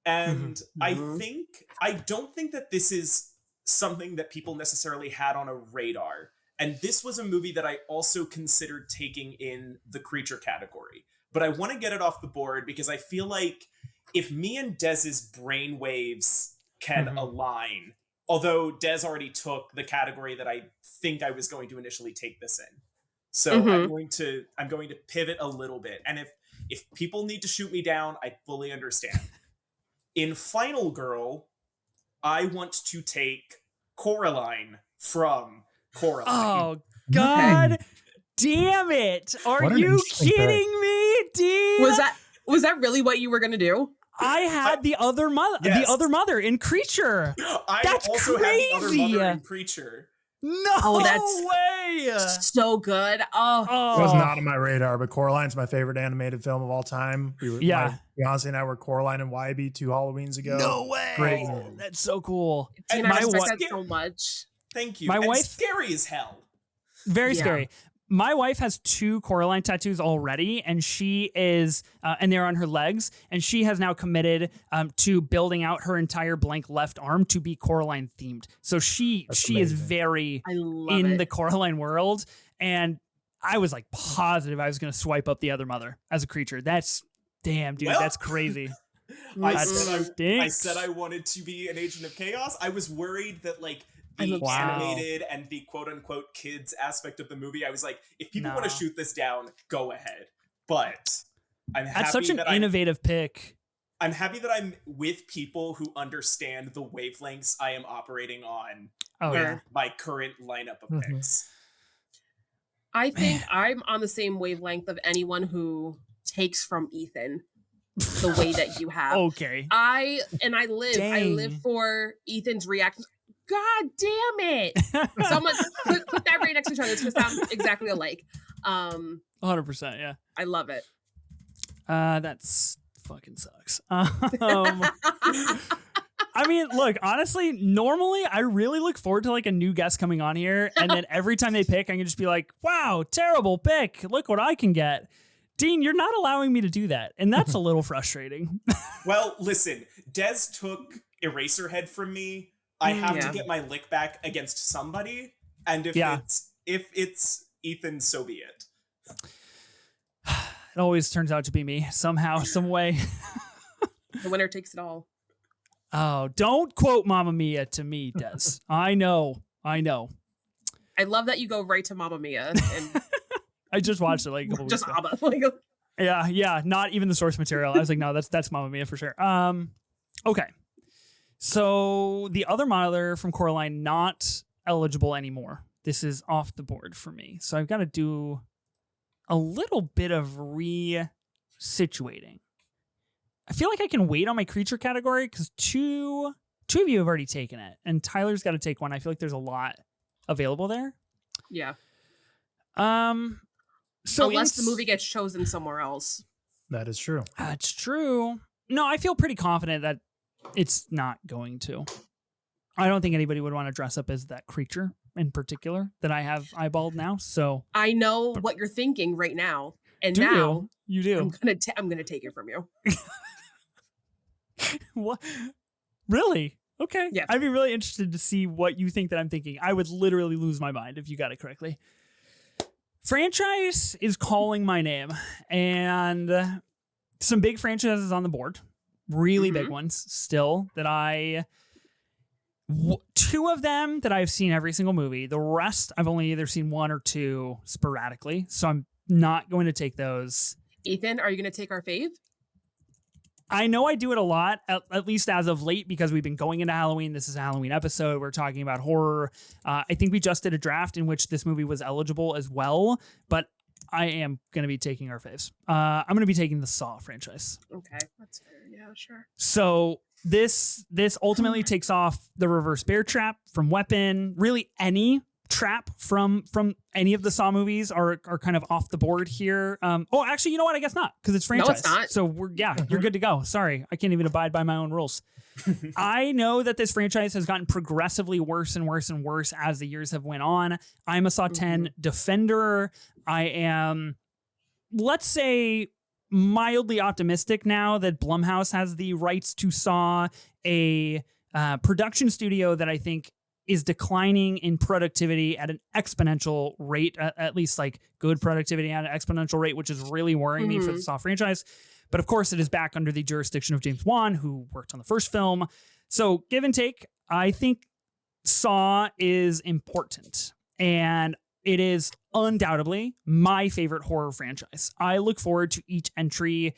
And I don't think that this is something that people necessarily had on a radar. And this was a movie that I also considered taking in the creature category. But I want to get it off the board because I feel like if me and Dez's brainwaves can align, although Dez already took the category that I think I was going to initially take this in. So I'm going to pivot a little bit. And if people need to shoot me down, I fully understand. In Final Girl, I want to take Coraline from Coraline. Oh, God damn it. Are you kidding me, Dean? Was that really what you were going to do? I had the other mother in Creature. I also had the other mother in Creature. No, that's way. So good. Oh. It was not on my radar, but Coraline's my favorite animated film of all time. My fiance and I were Coraline and Wybie 2 Halloweens ago. No way. Great. That's so cool. And I respect that so much. Thank you. My wife, scary as hell. Very scary. My wife has 2 Coraline tattoos already, and she is, and they're on her legs, and she has now committed to building out her entire blank left arm to be Coraline themed. So she is very in the Coraline world, and I was like positive I was going to swipe up the other mother as a creature. That's damn, dude, that's crazy. I said I wanted to be an agent of chaos. I was worried that like the animated and the quote-unquote kids aspect of the movie, I was like, if people want to shoot this down, go ahead. But I'm happy that's such an innovative pick. I'm happy that I'm with people who understand the wavelengths I am operating on my current lineup of picks. I think I'm on the same wavelength of anyone who takes from Ethan. the way that you have. Okay. I live Dang. for Ethan's reaction. God damn it. Someone put that right next to each other. It's going to sound exactly alike. 100%. Yeah. I love it. That's fucking sucks. I mean, look, honestly, normally I really look forward to like a new guest coming on here. And then every time they pick, I can just be like, wow, terrible pick. Look what I can get. Dean, you're not allowing me to do that. And that's a little frustrating. Well, listen, Des took Eraserhead from me. I have to get my lick back against somebody. And if it's Ethan, so be it. It always turns out to be me somehow, some way. The winner takes it all. Oh, don't quote Mamma Mia to me, Des. I know. I love that you go right to Mamma Mia. And I just watched it like a couple weeks ago. ABBA. Yeah. Not even the source material. I was like, no, that's Mamma Mia for sure. Okay. So the other modeler from Coraline, not eligible anymore. This is off the board for me. So I've got to do a little bit of re-situating. I feel like I can wait on my creature category because two of you have already taken it, and Tyler's got to take one. I feel like there's a lot available there. Yeah. So unless the movie gets chosen somewhere else. That is true. It's true. No, I feel pretty confident that it's not going to. I don't think anybody would want to dress up as that creature in particular that I have eyeballed now. So I know what you're thinking right now, and do now you do? I'm gonna take it from you. What? Really? Okay. Yeah. I'd be really interested to see what you think that I'm thinking. I would literally lose my mind if you got it correctly. Franchise is calling my name, and some big franchises on the board. Really big ones still that two of them that I've seen every single movie. The rest I've only either seen one or two sporadically. So I'm not going to take those. Ethan, are you going to take our fave? I know I do it a lot, at least as of late, because we've been going into Halloween. This is a Halloween episode. We're talking about horror. I think we just did a draft in which this movie was eligible as well, but I am going to be taking our faves. I'm going to be taking the Saw franchise. Okay, that's fair. Yeah, sure. So this ultimately takes off the reverse bear trap from Weapon. Really, any trap from any of the Saw movies are kind of off the board here. Oh, actually, you know what? I guess not, because it's franchise. No, it's not. So you're good to go. Sorry, I can't even abide by my own rules. I know that this franchise has gotten progressively worse and worse and worse as the years have went on. I'm a Saw 10 defender. I am, let's say, mildly optimistic now that Blumhouse has the rights to Saw, a production studio that I think is declining in productivity at an exponential rate, at least like good productivity at an exponential rate, which is really worrying me for the Saw franchise. But of course, it is back under the jurisdiction of James Wan, who worked on the first film. So give and take, I think Saw is important. And it is undoubtedly my favorite horror franchise. I look forward to each entry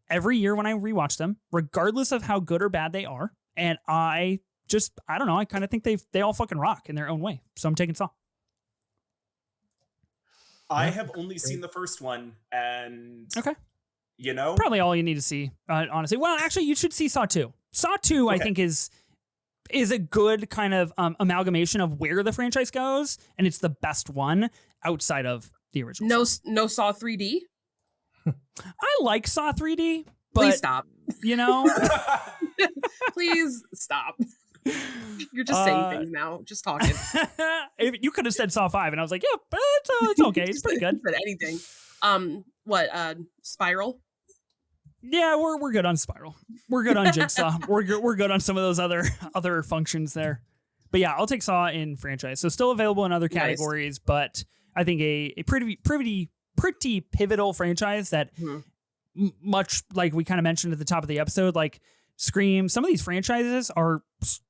every year when I rewatch them, regardless of how good or bad they are. And I don't know. I kind of think they all fucking rock in their own way. So I'm taking Saw. I have only seen the first one, and okay, you know, probably all you need to see, honestly. Well, actually, you should see Saw 2. Saw 2, okay. I think is a good kind of amalgamation of where the franchise goes, and it's the best one outside of the original. No Saw 3D. I like Saw 3D, but please stop. You know, please stop. You're just saying things now, just talking. You could have said Saw 5, and I was like, yeah, but it's okay. It's pretty good. Said anything. Spiral? Yeah, we're good on Spiral. We're good on Jigsaw. we're good on some of those other functions there. But yeah, I'll take Saw in franchise. So still available in other categories, but I think a pretty pivotal franchise that much like we kind of mentioned at the top of the episode, like Scream, some of these franchises are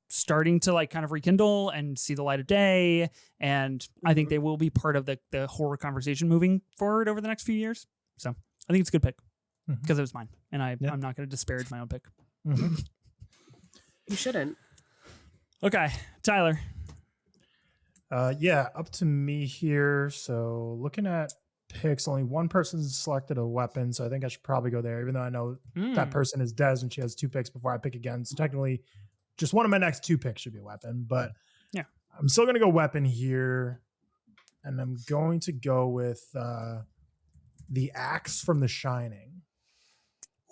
starting to like kind of rekindle and see the light of day. And I think they will be part of the horror conversation moving forward over the next few years. So I think it's a good pick because it was mine. And I'm not going to disparage my own pick. You shouldn't. Okay. Tyler. Up to me here. So looking at picks. Only one person's selected a weapon, so I think I should probably go there, even though I know that person is Des and she has 2 picks before I pick again. So technically, just one of my next 2 picks should be a weapon. But yeah, I'm still going to go weapon here. And I'm going to go with the axe from The Shining.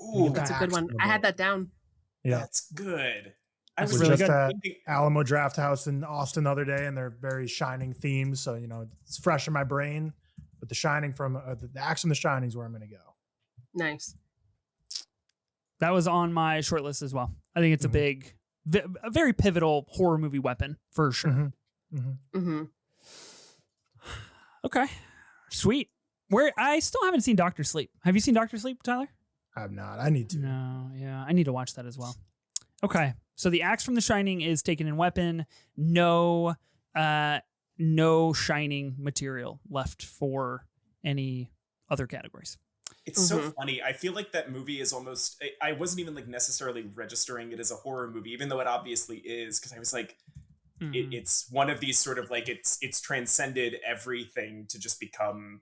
Ooh, That's a good one. I had that down. Yeah. That's good. I was really just good. at Alamo Draft House in Austin the other day, and they're very Shining themed. So, it's fresh in my brain. But the Shining from the axe from The Shining is where I'm going to go. Nice. That was on my short list as well. I think it's a very pivotal horror movie weapon for sure. Mm-hmm. Mm-hmm. Mm-hmm. Okay, sweet. I still haven't seen Doctor Sleep. Have you seen Doctor Sleep, Tyler? I have not. I need to. No, yeah, I need to watch that as well. Okay, so the axe from The Shining is taken in weapon. No Shining material left for any other categories. It's so funny. I feel like that movie is almost, I wasn't even like necessarily registering it as a horror movie, even though it obviously is, because I was like, it's one of these sort of like, it's transcended everything to just become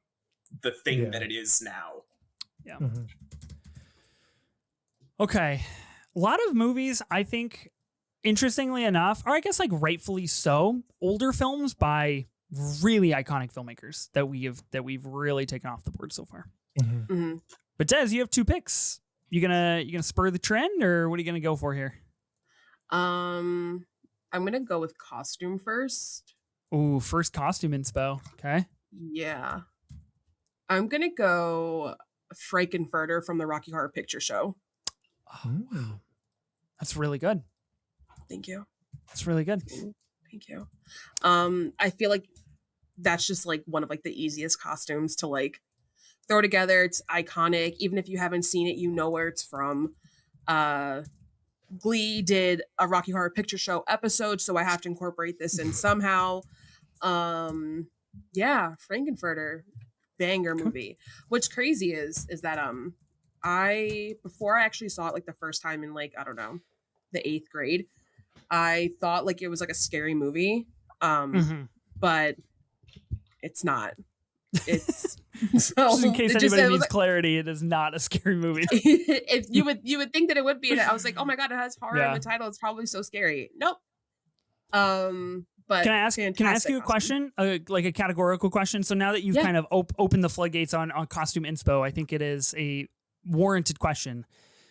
the thing that it is now. Yeah. Mm-hmm. Okay. A lot of movies, I think, interestingly enough, or I guess like rightfully so, older films by really iconic filmmakers that we've really taken off the board so far. Mm-hmm. Mm-hmm. But Des, you have 2 picks. You gonna spur the trend, or what are you gonna go for here? I'm gonna go with costume first. Ooh, first costume inspo. Okay. Yeah. I'm gonna go Frankenfurter from the Rocky Horror Picture Show. Oh, wow. That's really good. Thank you. That's really good. Thank you. I feel like that's just like one of like the easiest costumes to like throw together. It's iconic. Even if you haven't seen it, you know where it's from. Glee did a Rocky Horror Picture Show episode, so I have to incorporate this in somehow. Yeah, Frankenfurter, banger movie. What's crazy is that before I actually saw it like the first time in like, I don't know, the 8th grade, I thought like it was like a scary movie. But it's not. It's so just in case anybody needs like, clarity, it is not a scary movie. if you would think that it would be, and I was like, oh my god, it has horror in the title. It's probably so scary. Nope. But can I ask you a question, like a categorical question? So now that you've kind of opened the floodgates on costume inspo, I think it is a warranted question.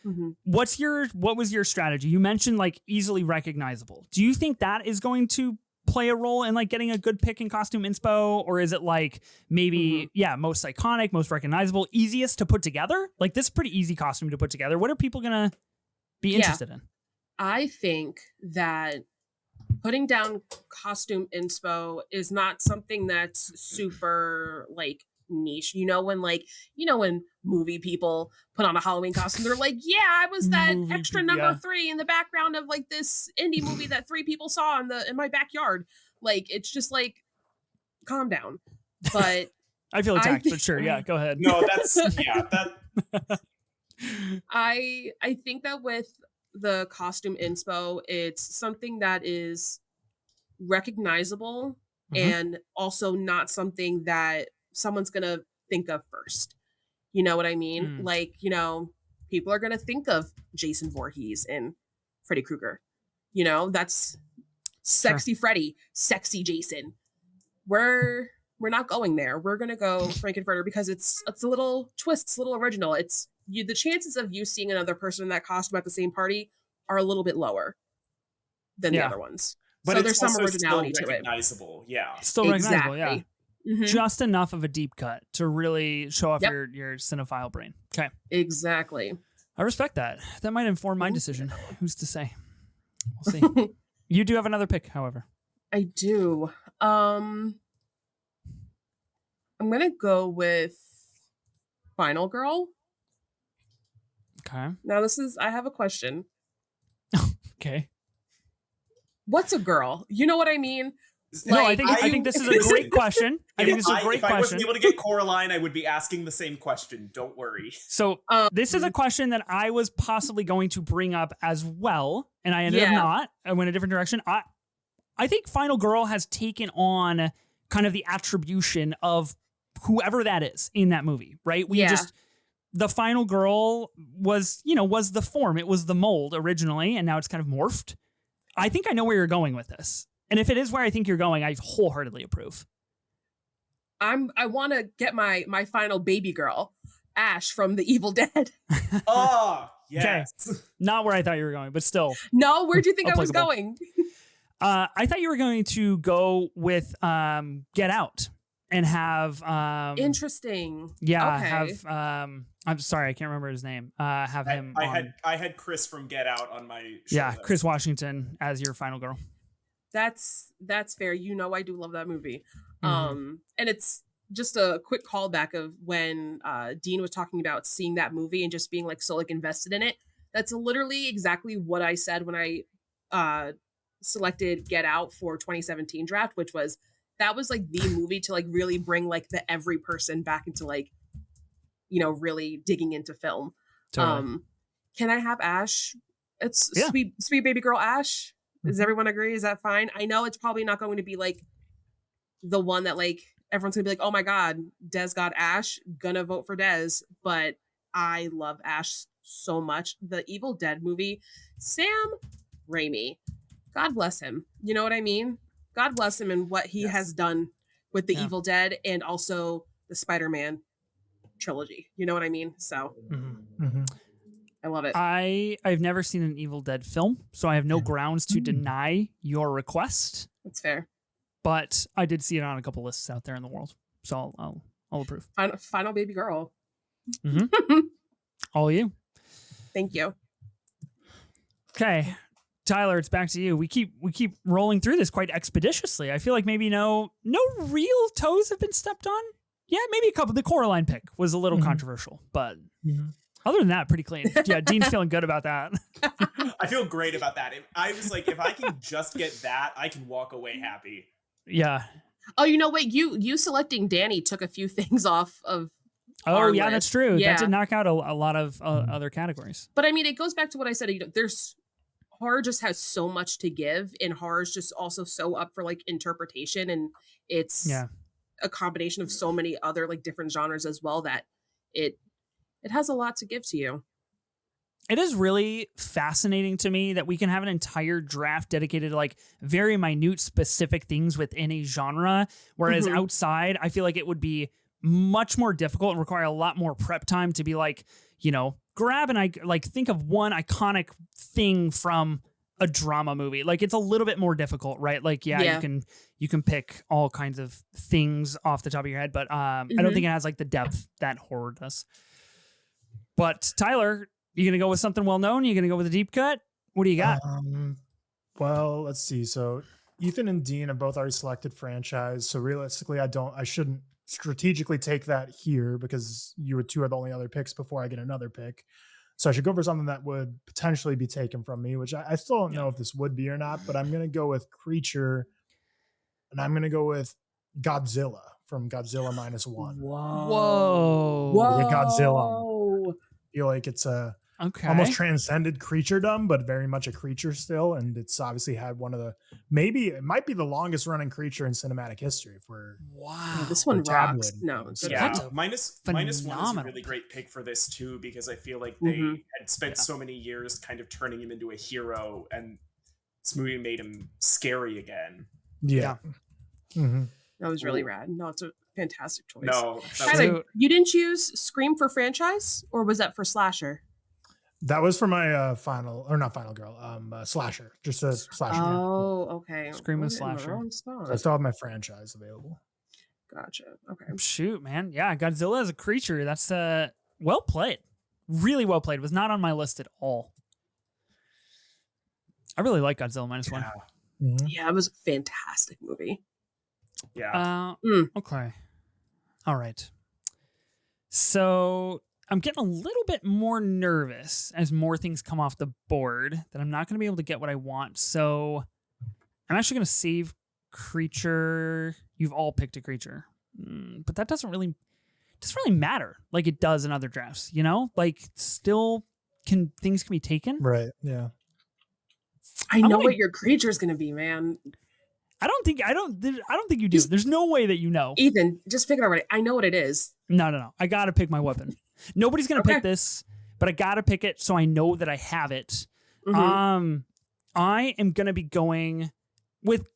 Mm-hmm. What was your strategy? You mentioned like easily recognizable. Do you think that is going to play a role in like getting a good pick in costume inspo, or is it like maybe most iconic, most recognizable, easiest to put together? Like this is pretty easy costume to put together. What are people gonna be interested in? I think that putting down costume inspo is not something that's super like niche. When movie people put on a Halloween costume, they're like, yeah, I was that extra number 3 in the background of like this indie movie that 3 people saw in my backyard. Like, it's just like, calm down. But I feel attacked, but sure, yeah, go ahead. No, that's that. I think that with the costume inspo, it's something that is recognizable and also not something that someone's gonna think of first. You know what I mean? Like, people are gonna think of Jason Voorhees and Freddy Krueger. That's sexy Freddy, sexy Jason. We're not going there. We're gonna go Frankenfurter because it's a little twist, it's a little original. It's the chances of you seeing another person in that costume at the same party are a little bit lower than the other ones. But so there's some originality still to it. Recognizable, yeah. Still recognizable, yeah. Mm-hmm. Just enough of a deep cut to really show off your cinephile brain. Okay. Exactly. I respect that. That might inform my decision. Who's to say? We'll see. You do have another pick, however. I do. I'm gonna go with Final Girl. Okay. Now I have a question. Okay. What's a girl? You know what I mean? No, I think this is a great question. If I wasn't able to get Coraline, I would be asking the same question. Don't worry. So this is a question that I was possibly going to bring up as well, and I ended up not. I went a different direction. I think Final Girl has taken on kind of the attribution of whoever that is in that movie, right? We Yeah. just, the final girl was, was the form. It was the mold originally, and now it's kind of morphed. I think I know where you're going with this. And if it is where I think you're going, I wholeheartedly approve. I want to get my final baby girl, Ash from The Evil Dead. Oh, yes. Not where I thought you were going, but still. No, where do you think I was Applicable. going? I thought you were going to go with Get Out and have Interesting. yeah, Okay. have I'm sorry, I can't remember his name. Have him I had Chris from Get Out on my show yeah, list. Chris Washington as your final girl. That's fair. I do love that movie. Mm-hmm. And it's just a quick callback of when Dean was talking about seeing that movie and just being like so like invested in it. That's literally exactly what I said when I selected Get Out for 2017 draft, which was that was like the movie to like really bring like the every person back into like, really digging into film. Totally. Can I have Ash? It's Yeah. sweet baby girl Ash. Does Mhm. everyone agree? Is that fine? I know it's probably not going to be like the one that like everyone's gonna be like, oh my god, Des got Ash, gonna vote for Des. But I love Ash so much. The Evil Dead movie, Sam Raimi, God bless him. You know what I mean? God bless him and what he Yes. has done with the Yeah. Evil Dead and also the Spider-Man trilogy. You know what I mean? So Mm-hmm. Mhm. I love it. I've never seen an Evil Dead film, so I have no grounds to Mm. deny your request. That's fair. But I did see it on a couple lists out there in the world, so I'll approve. Final baby girl. All you. Thank you. Okay, Tyler, it's back to you. We keep rolling through this quite expeditiously. I feel like maybe no real toes have been stepped on. Yeah, maybe a couple. The Coraline pick was a little Mhm. controversial, but Mhm. other than that, pretty clean. Yeah, Dean's feeling good about that. I feel great about that. I was like, if I can just get that, I can walk away happy. Yeah. Oh, wait, you selecting Danny took a few things off of Oh, our yeah, list. that's true. Yeah. That did knock out a lot of other categories. But I mean, it goes back to what I said. There's horror just has so much to give, and horror is just also so up for like interpretation, and it's Yeah. a combination of so many other like different genres as well that it has a lot to give to you. It is really fascinating to me that we can have an entire draft dedicated to like very minute specific things within a genre. Whereas Mhm. outside, I feel like it would be much more difficult and require a lot more prep time to be like, grab and think of one iconic thing from a drama movie. Like it's a little bit more difficult, right? Like, Yeah. you can pick all kinds of things off the top of your head, but I don't think it has like the depth that horror does. But Tyler, you gonna go with something well known? You gonna go with a deep cut? What do you got? Well, let's see. So Ethan and Dean have both already selected franchise. So realistically, I shouldn't strategically take that here because you two are the only other picks before I get another pick. So I should go for something that would potentially be taken from me, which I still don't know if this would be or not, but I'm going to go with Creature, and I'm going to go with Godzilla from Godzilla -1. Whoa. With Godzilla. I feel like it's a Okay. almost transcended creaturedom, but very much a creature still. And it's obviously had one of the, maybe it might be the longest running creature in cinematic history. If we're Wow. This one Or tabloid rocks. No, ones. good Yeah, That's call. minus one is a phenomenal really pick. great pick for this too, because I feel like they Mhm. had spent so many years kind of turning him into a hero, and this movie made him scary again. yeah. Mhm. That was really rad. No, it's a fantastic choice. No, that was Tyler, you didn't choose Scream for franchise, or was that for slasher? That was for my not final girl, slasher, just a slasher. game. Oh, okay. Scream Put and it in the slasher. wrong So I spot. still have my franchise available. Gotcha. Okay. Shoot, man. Yeah, Godzilla as a creature. That's well played. Really well played. Was not on my list at all. I really like Godzilla -1. yeah. Mhm. Yeah, it was a fantastic movie. Yeah. Okay. All right. So I'm getting a little bit more nervous as more things come off the board that I'm not going to be able to get what I want. So I'm actually going to save creature. You've all picked a creature, but that doesn't really matter like it does in other drafts. Like still things can be taken. Right. Yeah. I know gonna- what your creature's gonna be, man. I don't think you do. There's no way that you know. Ethan, just pick it already. I know what it is. No. I gotta pick my weapon. Nobody's gonna Okay. pick this, but I gotta pick it so I know that I have it. Mhm. I am gonna be going with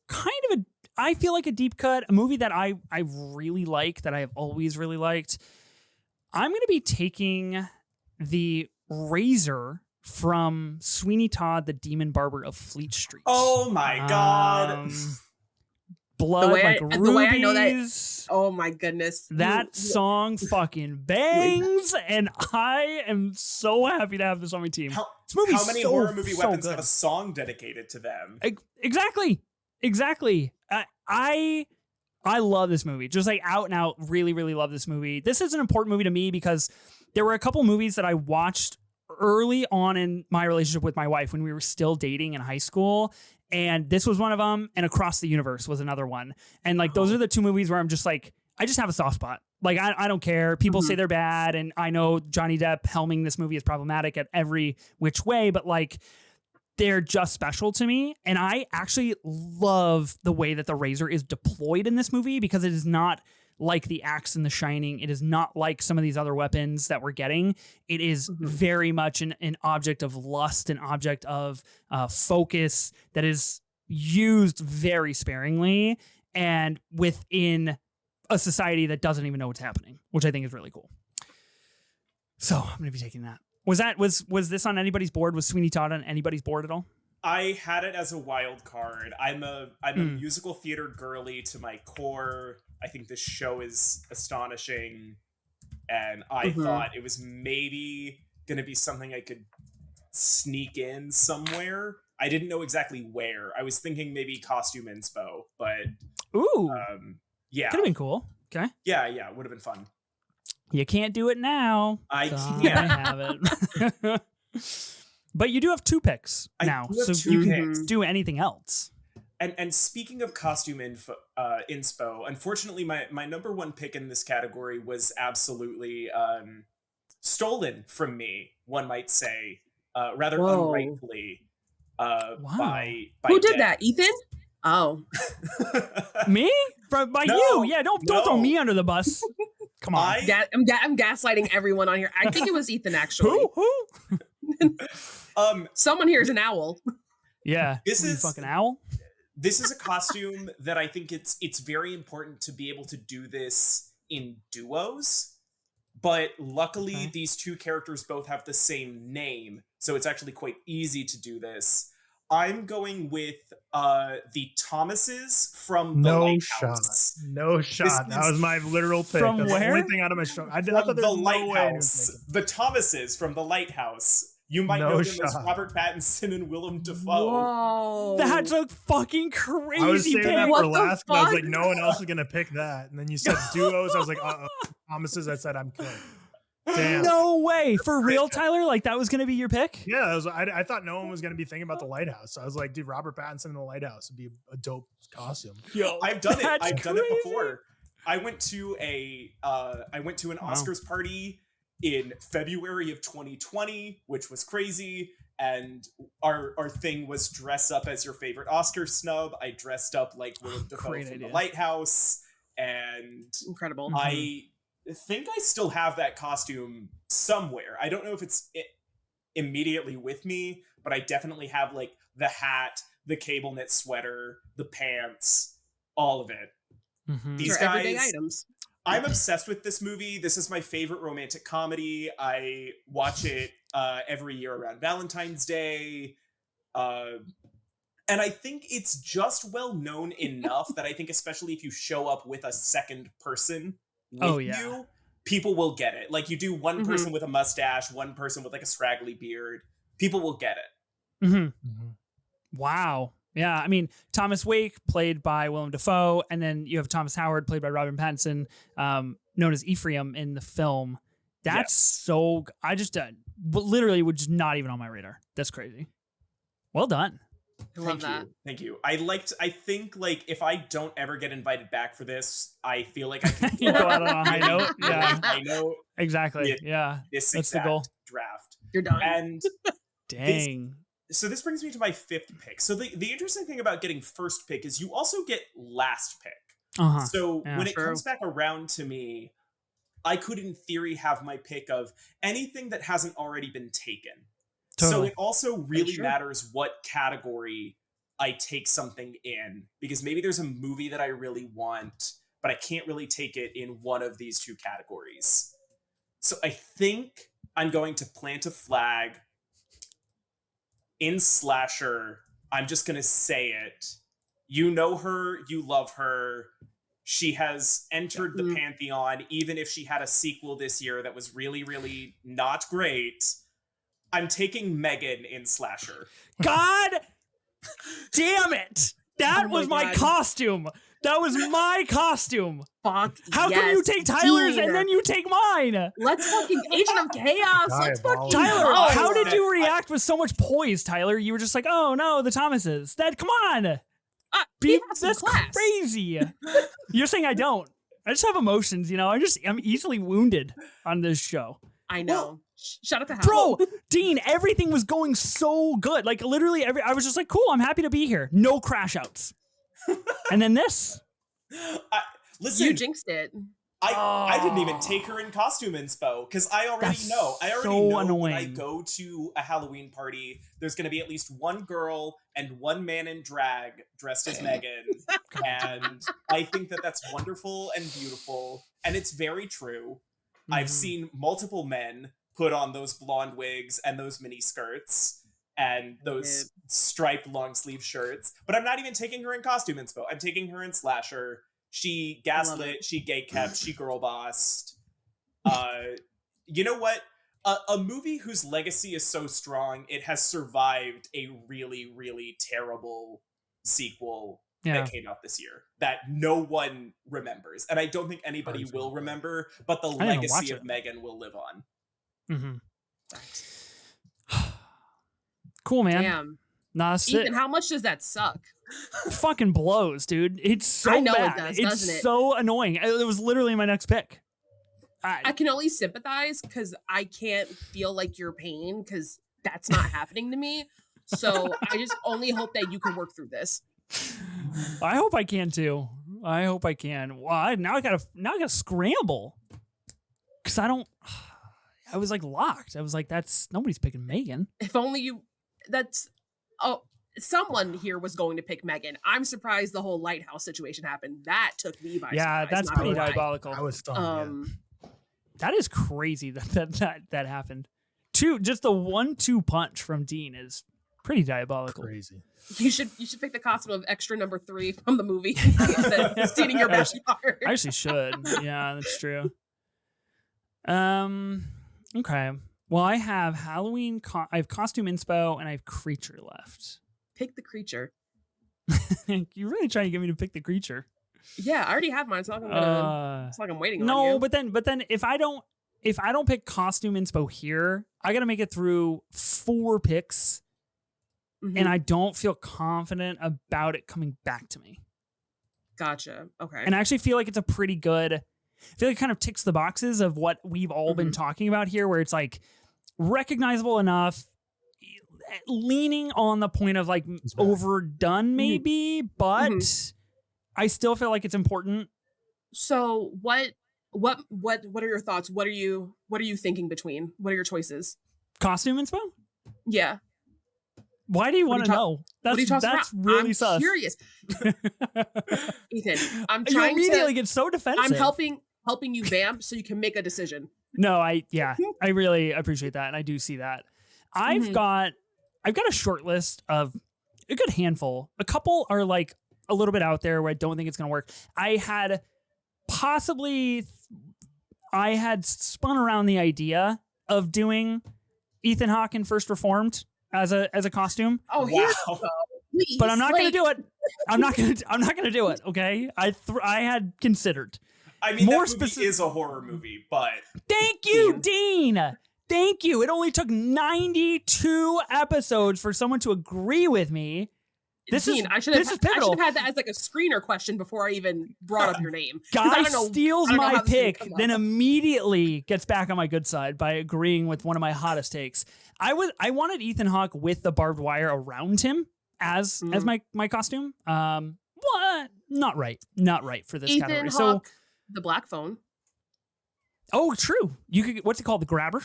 I feel like a deep cut, a movie that I really like, that I have always really liked. I'm gonna be taking the razor from Sweeney Todd, the Demon Barber of Fleet Street. Oh my god. Blood like rubies. The way I know that. Oh my goodness. That song fucking bangs, and I am so happy to have this on my team. How many so, horror movie so weapons good. have a song dedicated to them? Exactly. I love this movie. Just like out and out, really, really love this movie. This is an important movie to me because there were a couple movies that I watched early on in my relationship with my wife when we were still dating in high school. And this was one of them. And Across the Universe was another one. And like, those are the two movies where I'm just like, I just have a soft spot. Like, I don't care. People say they're bad. And I know Johnny Depp helming this movie is problematic at every which way, but like, they're just special to me. And I actually love the way that the razor is deployed in this movie because it is not like the axe in The Shining. It is not like some of these other weapons that we're getting. It is very much an object of lust, an object of focus that is used very sparingly and within a society that doesn't even know what's happening, which I think is really cool. So I'm going to be taking that. Was this on anybody's board? Was Sweeney Todd on anybody's board at all? I had it as a wild card. I'm a musical theater girly to my core. I think this show is astonishing, and I thought it was maybe going to be something I could sneak in somewhere. I didn't know exactly where. I was thinking maybe Costume Inspo, but yeah, could have been cool. Okay, yeah, it would have been fun. You can't do it now. I can't have it. But you do have two picks now, so you can do anything else. And speaking of Costume Inspo, unfortunately, my number one pick in this category was absolutely stolen from me, one might say, rather unrightfully. By who did Deb. that? Ethan? Oh, me? By you? Yeah, don't throw me under the bus. Come on. I'm gaslighting everyone on here. I think it was Ethan actually. Who? Someone here is an owl. Yeah. This is fucking owl. This is a costume that I think it's very important to be able to do this in duos. But luckily, these two characters both have the same name, so it's actually quite easy to do this. I'm going with the Thomases from the Lighthouse. No shot. That was my literal pick. From That's where? the only thing out of my show. I thought there the was no way he was Lighthouse. The Thomases from the Lighthouse. You might know them as Robert Pattinson and Willem Dafoe. Whoa. That's a fucking crazy I was saving pick. that What for the last, but I was fuck? like, no one else is gonna pick that. And then you said duos. I was like, Thomases. I said I'm good. Damn. No way. For real, Tyler? Like that was going to be your pick? Yeah, I thought no one was going to be thinking about the Lighthouse. So I was like, dude, Robert Pattinson in the Lighthouse would be a dope costume. Yo, I've done it. that's I've done it crazy. before. I went to an Oscars party in February of 2020, which was crazy. And our thing was dress up as your favorite Oscar snub. I dressed up like Willem Dafoe from the Lighthouse, and Incredible. I think I still have that costume somewhere. I don't know if it's immediately with me, but I definitely have like the hat, the cable knit sweater, the pants, all of it. These guys, everyday items. I'm obsessed with this movie. This is my favorite romantic comedy. I watch it every year around Valentine's Day. And I think it's just well known enough that I think especially if you show up with a second person with you, people will get it. Like you do one person with a mustache, one person with like a scraggly beard. People will get it. Wow. Yeah, I mean, Thomas Wake, played by Willem Dafoe, and then you have Thomas Howard, played by Robert Pattinson, known as Ephraim in the film. That's so... I just literally was just not even on my radar. That's crazy. Well done. I love that. Thank you. I think like if I don't ever get invited back for this, I feel like I can You go out on a high note. Yeah, I know exactly. Yeah, this that's the exact goal. draft. You're done. And Dang. so this brings me to my 5th pick. So the interesting thing about getting first pick is you also get last pick. So when it comes back around to me, I could in theory have my pick of anything that hasn't already been taken. So it also really matters what category I take something in, because maybe there's a movie that I really want, but I can't really take it in one of these 2 categories. So I think I'm going to plant a flag in slasher. I'm just going to say it. You know her, you love her. She has entered the pantheon, even if she had a sequel this year that was really, really not great. I'm taking Megan in slasher. God damn it! That was my costume. That was my costume. Fuck. How come you take Tyler's and then you take mine? Let's fucking Agent of Chaos. Let's fucking Tyler, how did you react with so much poise, Tyler? You were just like, oh no, the Thomases. That come on. That's crazy. You're saying I don't. I just have emotions, you know. I'm easily wounded on this show. I know. Well, shout out to Hal. Bro, Dean, everything was going so good. Like literally I was just like, cool, I'm happy to be here. No crash outs. And then this. Listen, you jinxed it. I didn't even take her in costume inspo because I already know. I already know annoying. When I go to a Halloween party, there's going to be at least one girl and one man in drag dressed as Megan. And I think that that's wonderful and beautiful. And it's very true. I've seen multiple men put on those blonde wigs and those mini skirts and those striped long sleeve shirts. But I'm not even taking her in costume inspo. I'm taking her in slasher. She gaslit, she gay-kept, she girl-bossed. You know what? A movie whose legacy is so strong, it has survived a really, really terrible sequel that came out this year that no one remembers. And I don't think anybody will remember, but the legacy of Megan will live on. Cool, man. Damn. Nah, Ethan, how much does that suck? Fucking blows, dude. It's so I know bad. It does, it's doesn't it? So annoying. It was literally my next pick. I can only sympathize because I can't feel like your pain because that's not happening to me. So I just only hope that you can work through this. I hope I can too. I hope I can. Well, now I gotta scramble because I was like locked. I was like, nobody's picking Megan. If only you. Someone here was going to pick Megan. I'm surprised the whole lighthouse situation happened. That took me by surprise. Yeah, that's pretty diabolical. I was stunned. That is crazy that happened. Just the 1-2 punch from Dean is pretty diabolical. Crazy. You should pick the costume of extra number 3 from the movie instead of seating your backyard. I actually should. Yeah, that's true. Okay. Well, I have Halloween. I have costume inspo, and I have creature left. Pick the creature. You're really trying to get me to pick the creature. Yeah, I already have mine. It's not like I'm waiting on you. No, but then if I don't pick costume inspo here, I got to make it through 4 picks, and I don't feel confident about it coming back to me. Gotcha. Okay. And I actually feel like it's a pretty good. I feel like it kind of ticks the boxes of what we've all been talking about here, where it's like recognizable enough, leaning on the point of like overdone maybe, but I still feel like it's important. So what are your thoughts? What are you thinking between? What are your choices? Costume inspo? Yeah. Why do you want to know? That's really I'm sus. Curious. Ethan, I'm you trying immediately get so defensive. I'm helping you vamp so you can make a decision. No, I really appreciate that, and I do see that. I've got a short list of a good handful. A couple are like a little bit out there where I don't think it's going to work. I had spun around the idea of doing Ethan Hawke in First Reformed as a costume. Oh, wow. Please, but I'm not going to do it. I'm not going to do it. Okay. I had considered. I mean, that movie is a horror movie, but thank you, Dean. Thank you. It only took 92 episodes for someone to agree with me This Dean, is pivotal. had that as like a screener question before I even brought up your name. Guy steals my pick, then immediately gets back on my good side by agreeing with one of my hottest takes. I wanted Ethan Hawke with the barbed wire around him as my costume. What? Not right for this Ethan category. Hawke, the black phone. Oh, true. You could. What's it called? The grabber.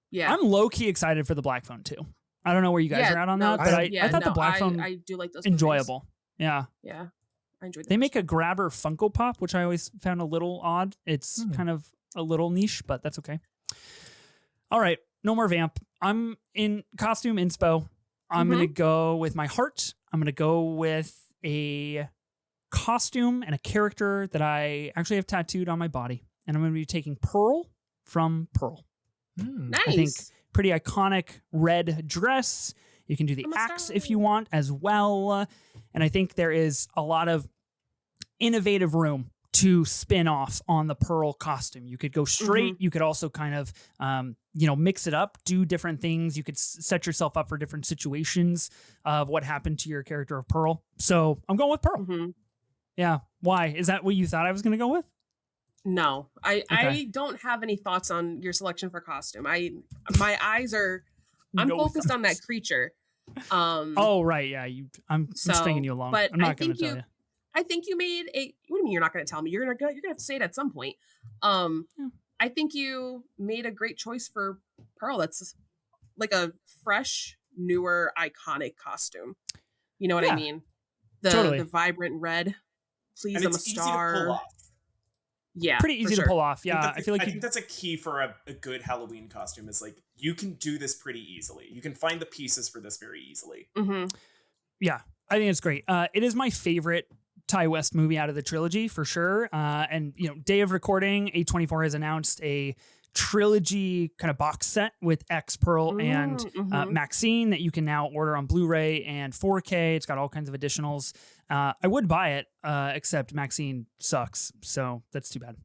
Yeah, I'm low key excited for the black phone too. I don't know where you guys are at on that, but I thought the black phone I do like those enjoyable. Movies. Yeah, I enjoyed. They make a grabber Funko Pop, which I always found a little odd. It's kind of a little niche, but that's okay. All right, no more vamp. I'm in costume inspo. I'm gonna go with my heart. I'm gonna go with a costume and a character that I actually have tattooed on my body, and I'm gonna be taking Pearl from Pearl. Nice. I think pretty iconic red dress. You can do the axe if you want as well. And I think there is a lot of innovative room to spin off on the Pearl costume. You could go straight. You could also kind of, mix it up, do different things. You could set yourself up for different situations of what happened to your character of Pearl. So I'm going with Pearl. Yeah. Why? Is that what you thought I was going to go with? No, I don't have any thoughts on your selection for costume. My eyes are, I'm focused on that creature. Oh right, yeah. I'm stringing you along. But I'm not going to tell you. I think you made a. What do you mean you're not going to tell me? You're gonna have to say it at some point. I think you made a great choice for Pearl. That's like a fresh, newer, iconic costume. You know what I mean? The vibrant red. Please, I'm a star. Easy to pull off. Yeah, pretty easy to pull off. Yeah, I feel like I think that's a key for a good Halloween costume. Is like you can do this pretty easily. You can find the pieces for this very easily. Yeah, I think it's great. It is my favorite Ty West movie out of the trilogy for sure. And day of recording, A24 has announced a trilogy kind of box set with X, Pearl, and Maxine that you can now order on Blu-ray and 4K. It's got all kinds of additionals. I would buy it, except Maxine sucks, so that's too bad.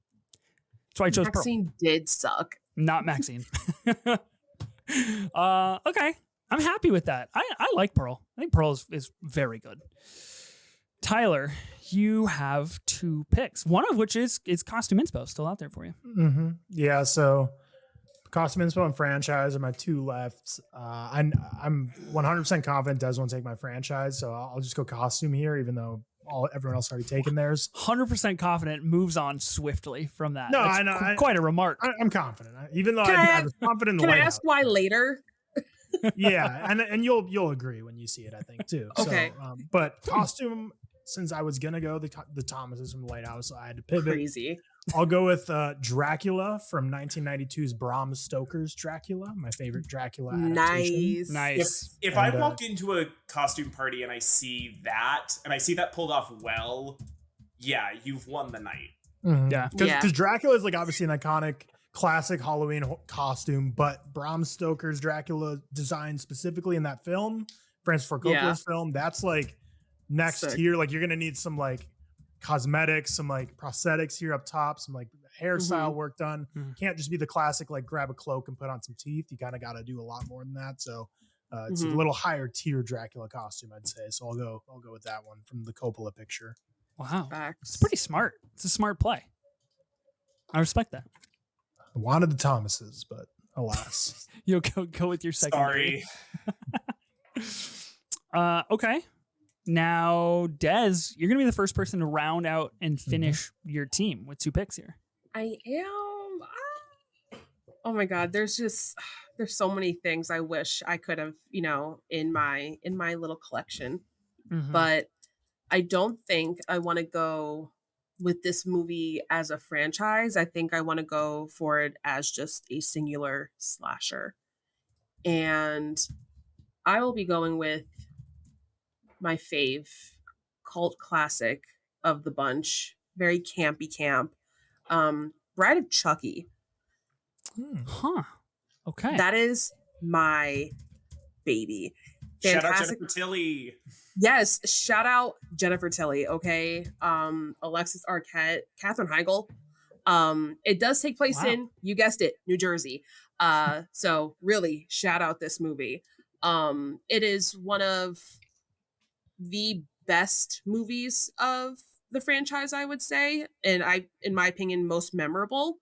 That's why I chose Maxine Pearl. Did suck. Not Maxine. Okay, I'm happy with that. I like Pearl. I think Pearl is very good. Tyler, you have 2 picks, one of which is Costume Inspo, still out there for you. Yeah, so Costume Inspo and franchise are my 2 left. I'm 100% confident Des won't take my franchise, so I'll just go costume here, even though everyone else already taken theirs. 100% confident, moves on swiftly from that. No, that's I know. Quite a remark. I'm confident, even though I was confident in the Can I ask why later? Yeah, and you'll agree when you see it, I think, too. Okay. So, but costume, since I was gonna go the Thomases from the Lighthouse, so I had to pivot. Crazy. I'll go with Dracula from 1992's Bram Stoker's Dracula, my favorite Dracula adaptation. Nice. If I walk into a costume party and I see that pulled off well, yeah, you've won the night. Yeah, because Dracula is like obviously an iconic classic Halloween costume, but Bram Stoker's Dracula designed specifically in that film, Francis Ford Coppola's film, that's like next tier. Like you're gonna need some like cosmetics, some like prosthetics here up top, some like hairstyle work done. Can't just be the classic like grab a cloak and put on some teeth. You kind of got to do a lot more than that. So it's a little higher tier Dracula costume, I'd say. So I'll go with that one from the Coppola picture. Wow, Facts. It's pretty smart. It's a smart play. I respect that. I wanted the Thomases, but alas, you'll go with your secondary. Sorry. Okay. Now, Des, you're going to be the first person to round out and finish your team with 2 picks here. I am. Oh my God. There's so many things I wish I could have, in my little collection, but I don't think I want to go with this movie as a franchise. I think I want to go for it as just a singular slasher. And I will be going with my fave cult classic of the bunch, very campy camp, Bride of Chucky. Okay. That is my baby. Fantastic. Shout out Jennifer Tilly. Yes, shout out Jennifer Tilly. Okay, Alexis Arquette, Katherine Heigl. It does take place in, you guessed it, New Jersey. So really, shout out this movie. It is one of the best movies of the franchise, I would say, and in my opinion, most memorable.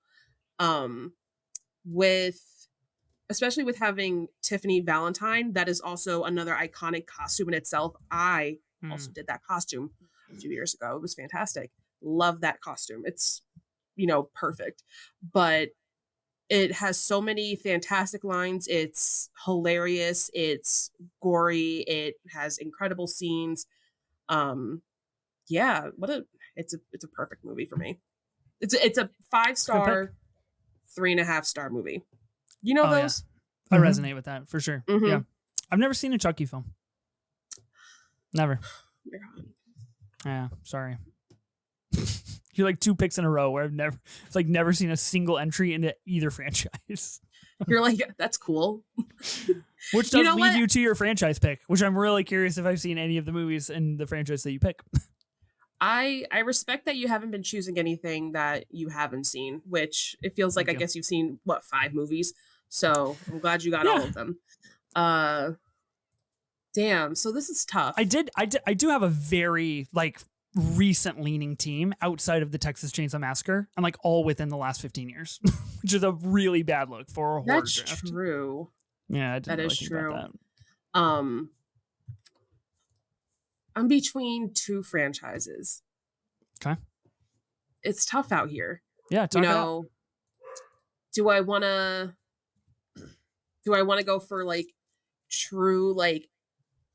Um, with especially with having Tiffany Valentine, that is also another iconic costume in itself. I also did that costume a few years ago. It was fantastic. Love that costume. It's, perfect. But it has so many fantastic lines. It's hilarious. It's gory. It has incredible scenes. Yeah, it's a perfect movie for me. It's a 5-star, 3.5-star movie. You know those? Yeah. I resonate with that for sure. Mm-hmm. Yeah. I've never seen a Chucky film. Never. Yeah, sorry. You're like 2 picks in a row where I've never seen a single entry into either franchise. You're like, that's cool. Which does lead you to your franchise pick, which I'm really curious if I've seen any of the movies in the franchise that you pick. I respect that you haven't been choosing anything that you haven't seen, which it feels like I guess you've seen 5 movies. So I'm glad you got all of them. Damn. So this is tough. I do have a very recent leaning team outside of the Texas Chainsaw Massacre, and all within the last 15 years, which is a really bad look for a horror draft. That's true. Yeah, that is true. I'm between 2 franchises. Okay. It's tough out here. Yeah, talk it out. Do I want to go for true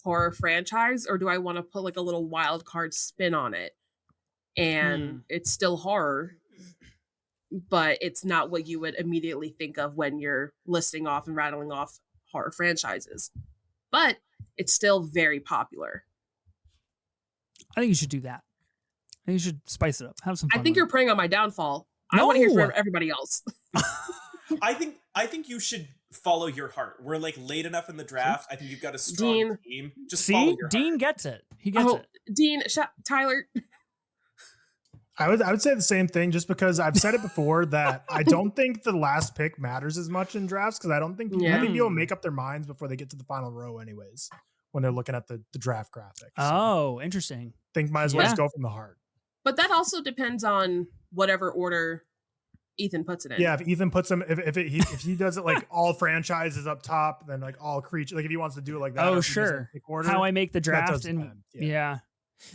horror franchise, or do I want to put a little wild card spin on it? And it's still horror, but it's not what you would immediately think of when you're listing off and rattling off horror franchises. But it's still very popular. I think you should do that. I think you should spice it up. Have some fun. I think you're preying on my downfall. No. I want to hear from everybody else. I think you should follow your heart. We're late enough in the draft. I think you've got a strong team. Just follow your Dean heart. Gets it. He gets it. Dean, Tyler. I would say the same thing, just because I've said it before that I don't think the last pick matters as much in drafts, because I think people make up their minds before they get to the final row anyways, when they're looking at the draft graphics. Oh, interesting. Think might as well just go from the heart. But that also depends on whatever order Ethan puts it in. Yeah, if Ethan puts them, if he does it all franchises up top, then all creatures, if he wants to do it like that. Oh, sure. Order, how I make the draft yeah.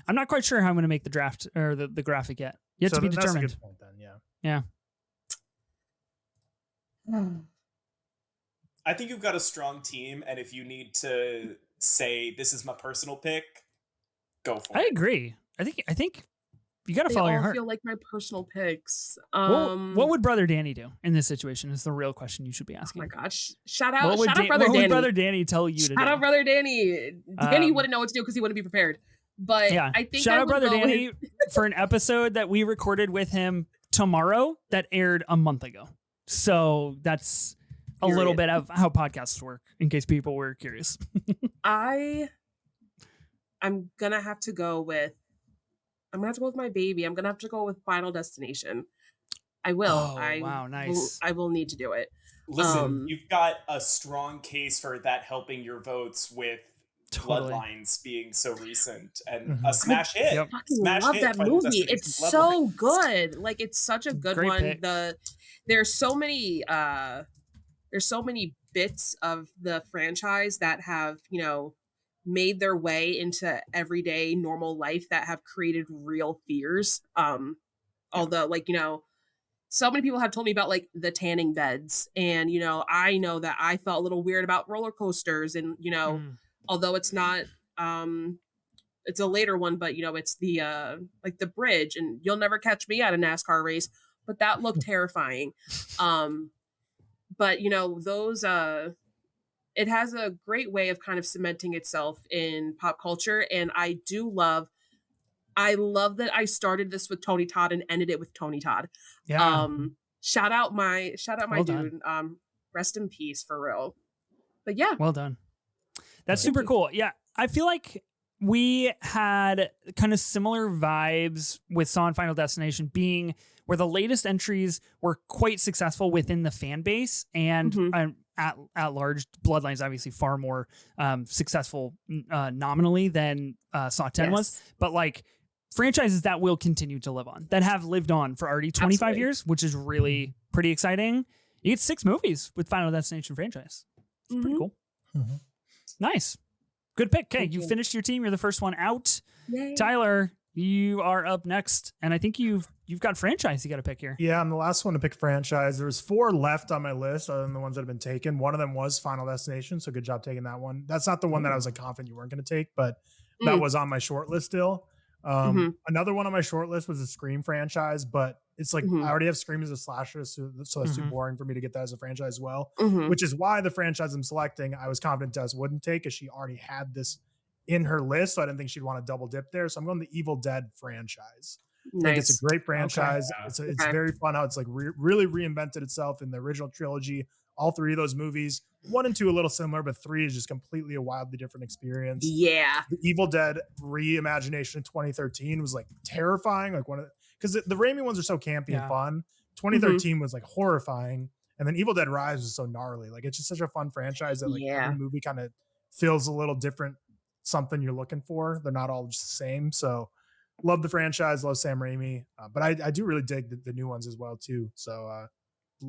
I'm not quite sure how I'm going to make the draft or the graphic yet. Yet to be determined. That's a good point then, yeah. I think you've got a strong team, and if you need to say this is my personal pick, go for it. I agree. I think you got to follow your heart. I feel like my personal picks. What would Brother Danny do in this situation is the real question you should be asking. Oh my gosh. Shout out Brother Danny. What would Brother Danny tell you to do? Shout out Brother Danny. Danny wouldn't know what to do because he wouldn't be prepared. But yeah, I think shout out Brother Danny for an episode that we recorded with him tomorrow that aired a month ago. So that's a little bit of how podcasts work, in case people were curious. I'm gonna have to go with my baby. I'm gonna have to go with Final Destination. I will. Oh, wow, nice. I will need to do it. Listen, you've got a strong case for that helping your votes with Bloodlines being so recent and a smash hit. I fucking love that movie. It's so good. It's such a good one. Pick. There's so many bits of the franchise that have, made their way into everyday normal life that have created real fears. Although so many people have told me about the tanning beds, and I know that I felt a little weird about roller coasters, and although it's not it's a later one, but it's the the bridge, and you'll never catch me at a NASCAR race, but that looked terrifying. But those it has a great way of kind of cementing itself in pop culture, and I love that I started this with Tony Todd and ended it with Tony Todd. Yeah. Shout out my dude. Rest in peace, for real. But yeah. Well done. That's super cool. Yeah. I feel like we had kind of similar vibes with Saw and Final Destination, being where the latest entries were quite successful within the fan base. And at large. Bloodline's obviously far more successful nominally than Saw 10 was, but like franchises that will continue to live on, that have lived on for already 25 years, which is really pretty exciting. You get 6 movies with Final Destination franchise. It's pretty cool. Nice. Good pick. Okay, you finished your team. You're the first one out. Yay. Tyler, you are up next, and I think you've got franchise you got to pick here. Yeah, I'm the last one to pick franchise. There was 4 left on my list other than the ones that have been taken. One of them was Final Destination, so good job taking that one. That's not the one that I was like confident you weren't going to take, but that was on my short list still. Another one on my short list was the Scream franchise, but it's like I already have Scream as a slasher, so it's too boring for me to get that as a franchise as well, which is why the franchise I'm selecting, I was confident Des wouldn't take, because she already had this in her list, so I didn't think she'd want to double dip there. So I'm going the Evil Dead franchise. I think it's a great franchise. Okay. It's very fun how it's like really reinvented itself in the original trilogy. All 3 of those movies, 1 and 2 a little similar, but 3 is just completely a wildly different experience. Yeah. The Evil Dead reimagination in 2013 was like terrifying. Like because the Raimi ones are so campy and fun. 2013 was like horrifying. And then Evil Dead Rise was so gnarly. Like it's just such a fun franchise that like every movie kind of feels a little different, something you're looking for. They're not all just the same. So love the franchise, love Sam Raimi. But I do really dig the new ones as well too. So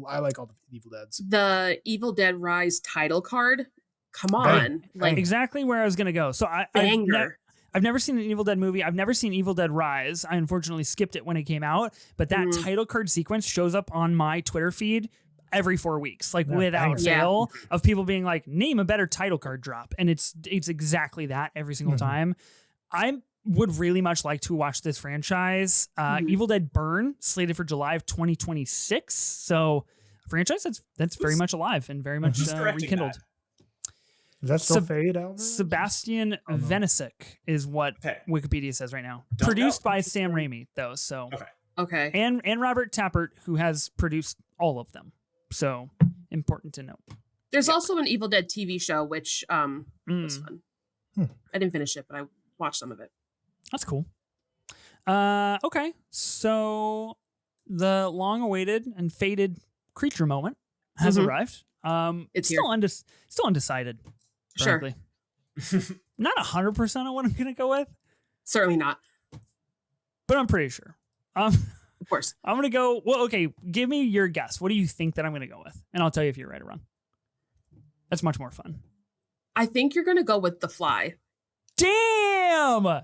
I like all the Evil Deads. The Evil Dead Rise title card. Come on. Like exactly where I was going to go. So I've never seen an Evil Dead movie. I've never seen Evil Dead Rise. I unfortunately skipped it when it came out, but that title card sequence shows up on my Twitter feed every 4 weeks, like without fail, of people being like, name a better title card drop. And it's exactly that every single time. I would really much like to watch this franchise. Evil Dead Burn, slated for July of 2026. So a franchise that's very much alive and very much rekindled. Is that still Fade out? Sebastian Venesic is what Wikipedia says right now. Produced by Sam Raimi, though. So okay. And Robert Tappert, who has produced all of them. So important to note. There's also an Evil Dead TV show, which was fun. I didn't finish it, but I watched some of it. That's cool. Okay, so the long-awaited and faded creature moment has arrived. It's still undecided. Sure. Not 100% on what I'm gonna go with. Certainly not. But I'm pretty sure. Of course. I'm gonna go. Well, okay. Give me your guess. What do you think that I'm gonna go with, and I'll tell you if you're right or wrong. That's much more fun. I think you're gonna go with The Fly. Damn!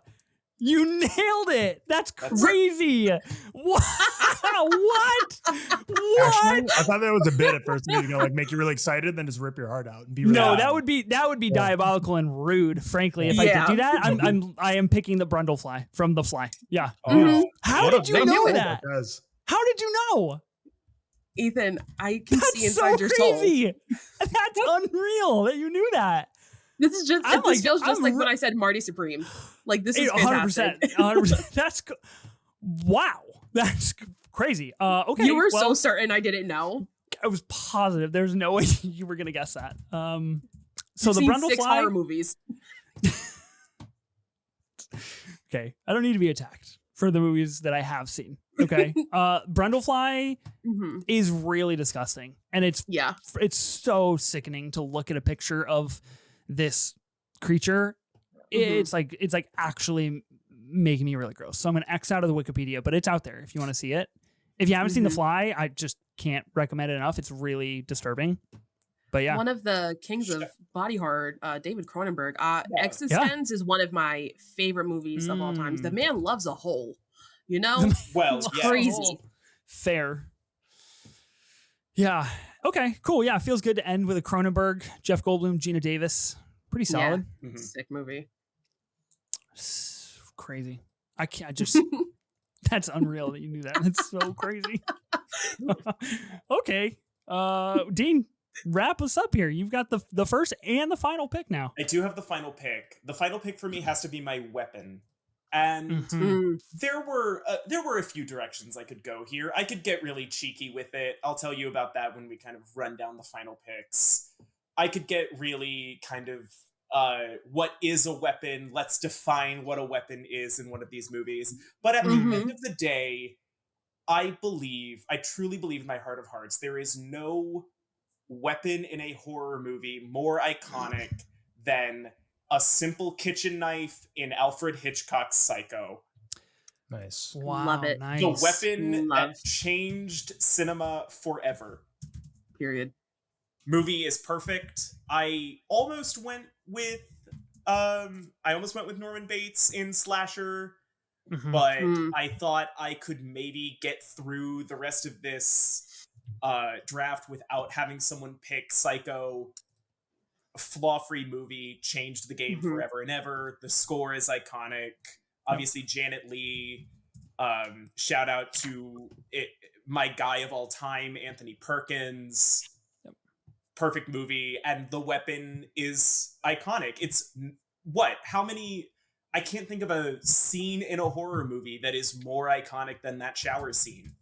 You nailed it. That's crazy. What? What? Actually, I thought that was a bit at first. You know, like make you really excited, then just rip your heart out and be. No, that would be diabolical and rude. Frankly, if I did do that, I am picking the Brundlefly from The Fly. Yeah. How did you know that? How did you know? Ethan, I can see inside your soul. That's unreal that you knew that. This is just this feels just like when I said Marty Supreme. Like this is fantastic. 100%. That's wow. That's crazy. Okay. You were so certain I didn't know. I was positive. There's no way you were gonna guess that. So the Brundlefly 6 horror movies. Okay, I don't need to be attacked for the movies that I have seen. Okay, Brundlefly is really disgusting, and it's so sickening to look at a picture of this creature. It's like actually making me really gross. So I'm gonna X out of the Wikipedia, but it's out there if you want to see it. If you haven't seen The Fly, I just can't recommend it enough. It's really disturbing. But yeah, one of the kings of body horror, David Cronenberg. Existence is one of my favorite movies of all times. The man loves a hole. You know, crazy. Fair. Yeah. Okay. Cool. Yeah. Feels good to end with a Cronenberg, Jeff Goldblum, Gina Davis. Pretty solid. Yeah. Sick movie. Crazy. I just. That's unreal that you knew that. That's so crazy. Okay. Dean, wrap us up here. You've got the first and the final pick now. I do have the final pick. The final pick for me has to be my weapon. And there were a few directions I could go here. I could get really cheeky with it. I'll tell you about that when we kind of run down the final picks. I could get really kind of what is a weapon? Let's define what a weapon is in one of these movies. But at the end of the day, I truly believe in my heart of hearts, there is no weapon in a horror movie more iconic than a simple kitchen knife in Alfred Hitchcock's Psycho? Nice. Wow, Love it. nice. The weapon Love. that changed cinema forever. Period. Movie is perfect. I almost went with Norman Bates in Slasher, but I thought I could maybe get through the rest of this draft without having someone pick Psycho. A flaw-free movie, changed the game forever and ever. The score is iconic. Obviously, Janet Leigh. Shout out to my guy of all time, Anthony Perkins. Perfect movie, and the weapon is iconic. It's how many? I can't think of a scene in a horror movie that is more iconic than that shower scene.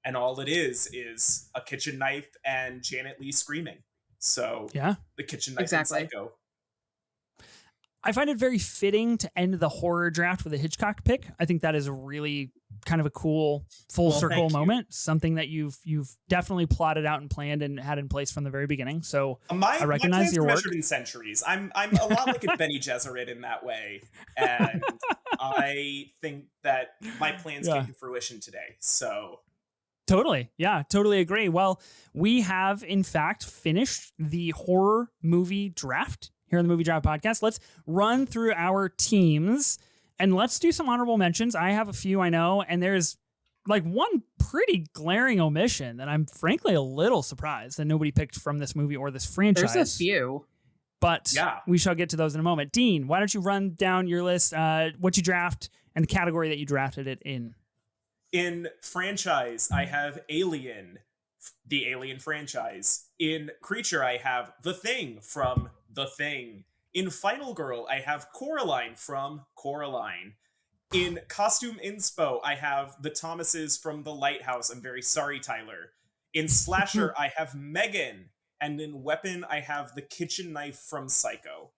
And all it is a kitchen knife and Janet Leigh screaming. So yeah, the kitchen knife exactly. and Psycho. I find it very fitting to end the horror draft with a Hitchcock pick. I think that is really kind of a cool full circle moment, something that you've definitely plotted out and planned and had in place from the very beginning. So I recognize your work. Measured in centuries. I'm a lot like a Benny Gesserit in that way, and I think that my plans came to fruition today. So totally, yeah, totally agree. Well, we have in fact finished the horror movie draft here on the Movie Draft Podcast. Let's run through our teams and let's do some honorable mentions. I have a few, I know, and there's like one pretty glaring omission that I'm frankly a little surprised that nobody picked from this movie or this franchise. There's a few. But we shall get to those in a moment. Dean, why don't you run down your list, what you draft, and the category that you drafted it in? In franchise, I have Alien, the Alien franchise. In creature, I have The Thing from The Thing. In Final Girl, I have Coraline from Coraline. In Costume Inspo, I have the Thomases from The Lighthouse. I'm very sorry, Tyler. In Slasher, I have Megan. And in Weapon, I have the kitchen knife from Psycho.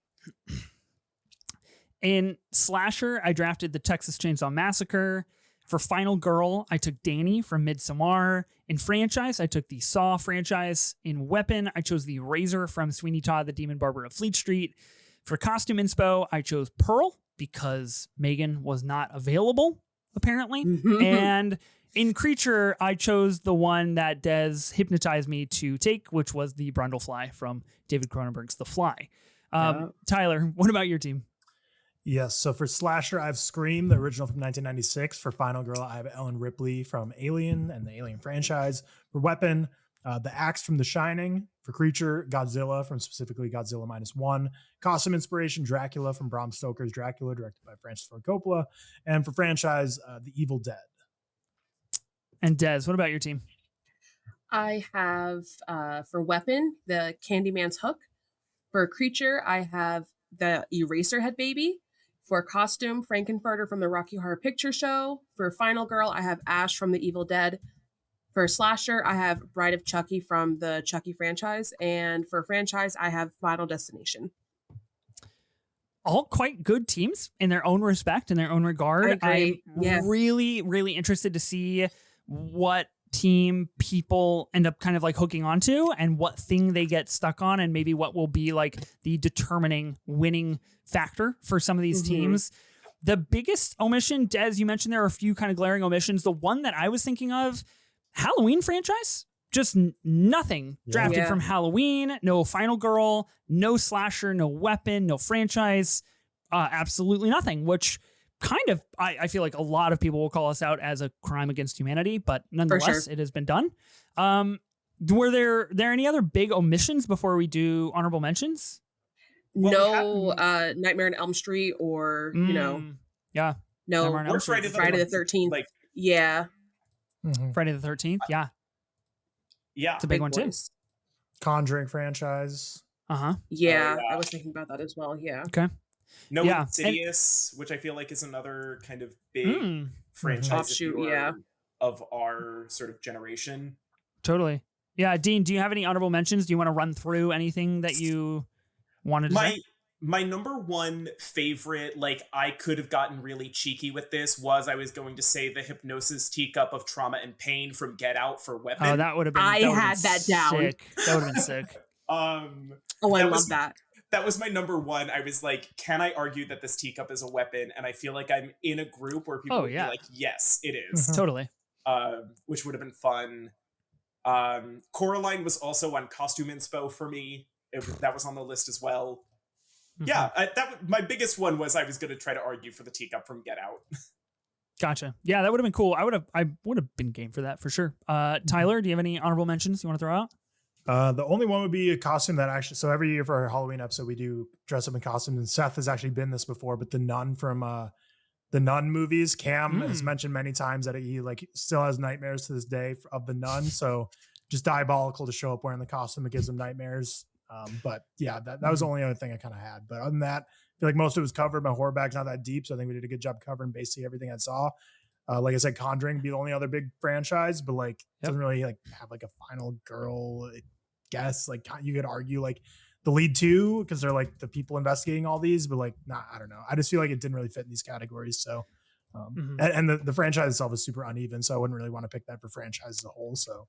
In Slasher, I drafted the Texas Chainsaw Massacre. For Final Girl, I took Danny from Midsommar. In franchise, I took the Saw franchise. In Weapon, I chose the Razor from Sweeney Todd, the Demon Barber of Fleet Street. For Costume Inspo, I chose Pearl because Megan was not available, apparently. And in Creature, I chose the one that Des hypnotized me to take, which was the Brundlefly from David Cronenberg's The Fly. Tyler, what about your team? Yes, so for Slasher, I have Scream, the original from 1996. For Final Girl, I have Ellen Ripley from Alien and the Alien franchise. For Weapon, the Axe from The Shining. For Creature, Godzilla from specifically Godzilla -1. Costume inspiration, Dracula from Bram Stoker's Dracula, directed by Francis Ford Coppola. And for franchise, The Evil Dead. And Des, what about your team? I have, for Weapon, the Candyman's Hook. For Creature, I have the Eraserhead Baby. For Costume, Frankenfurter from the Rocky Horror Picture Show. For Final Girl, I have Ash from The Evil Dead. For Slasher, I have Bride of Chucky from the Chucky franchise. And for franchise, I have Final Destination. All quite good teams in their own respect, in their own regard. I'm really, really interested to see what team people end up kind of like hooking onto and what thing they get stuck on and maybe what will be like the determining winning factor for some of these teams. The biggest omission, Des, you mentioned there are a few kind of glaring omissions. The one that I was thinking of, Halloween franchise, just nothing drafted from Halloween, no Final Girl, no Slasher, no Weapon, no franchise, absolutely nothing, which kind of, I feel like a lot of people will call us out as a crime against humanity, but nonetheless, it has been done. Were there any other big omissions before we do honorable mentions? No, Nightmare on Elm Street or, no, Friday the 13th. Like, Friday the 13th. Yeah. Yeah. It's a big one too. Conjuring franchise. Yeah, I was thinking about that as well. Yeah. Okay. No Insidious, which I feel like is another kind of big franchise offshoot, of our sort of generation. Totally. Yeah, Dean, do you have any honorable mentions? Do you want to run through anything that you wanted to say? My number one favorite, like I could have gotten really cheeky with this, was I was going to say the hypnosis teacup of trauma and pain from Get Out for Weapon. Oh, that would have been. I that would've had been that down. sick. That would have been sick. Oh, I love that. That was my number one. I was like, can I argue that this teacup is a weapon? And I feel like I'm in a group where people would be like, yes, it is. Totally. Which would have been fun. Coraline was also on Costume Inspo for me. That was on the list as well. Yeah, my biggest one was I was going to try to argue for the teacup from Get Out. Gotcha. Yeah, that would have been cool. I would have been game for that for sure. Tyler, do you have any honorable mentions you want to throw out? The only one would be a costume that actually, so every year for our Halloween episode, we do dress up in costumes, and Seth has actually been this before, but the nun from the Nun movies, Cam has mentioned many times that he like still has nightmares to this day of the nun. So just diabolical to show up wearing the costume. It gives him nightmares. But yeah, that was the only other thing I kind of had. But other than that, I feel like most of it was covered. My horror bag's not that deep, so I think we did a good job covering basically everything I saw. Like I said, Conjuring would be the only other big franchise, but like doesn't really like have like a final girl guess. Like you could argue like the lead two because they're like the people investigating all these, but like I don't know. I just feel like it didn't really fit in these categories. So and the franchise itself is super uneven, so I wouldn't really want to pick that for franchise as a whole. So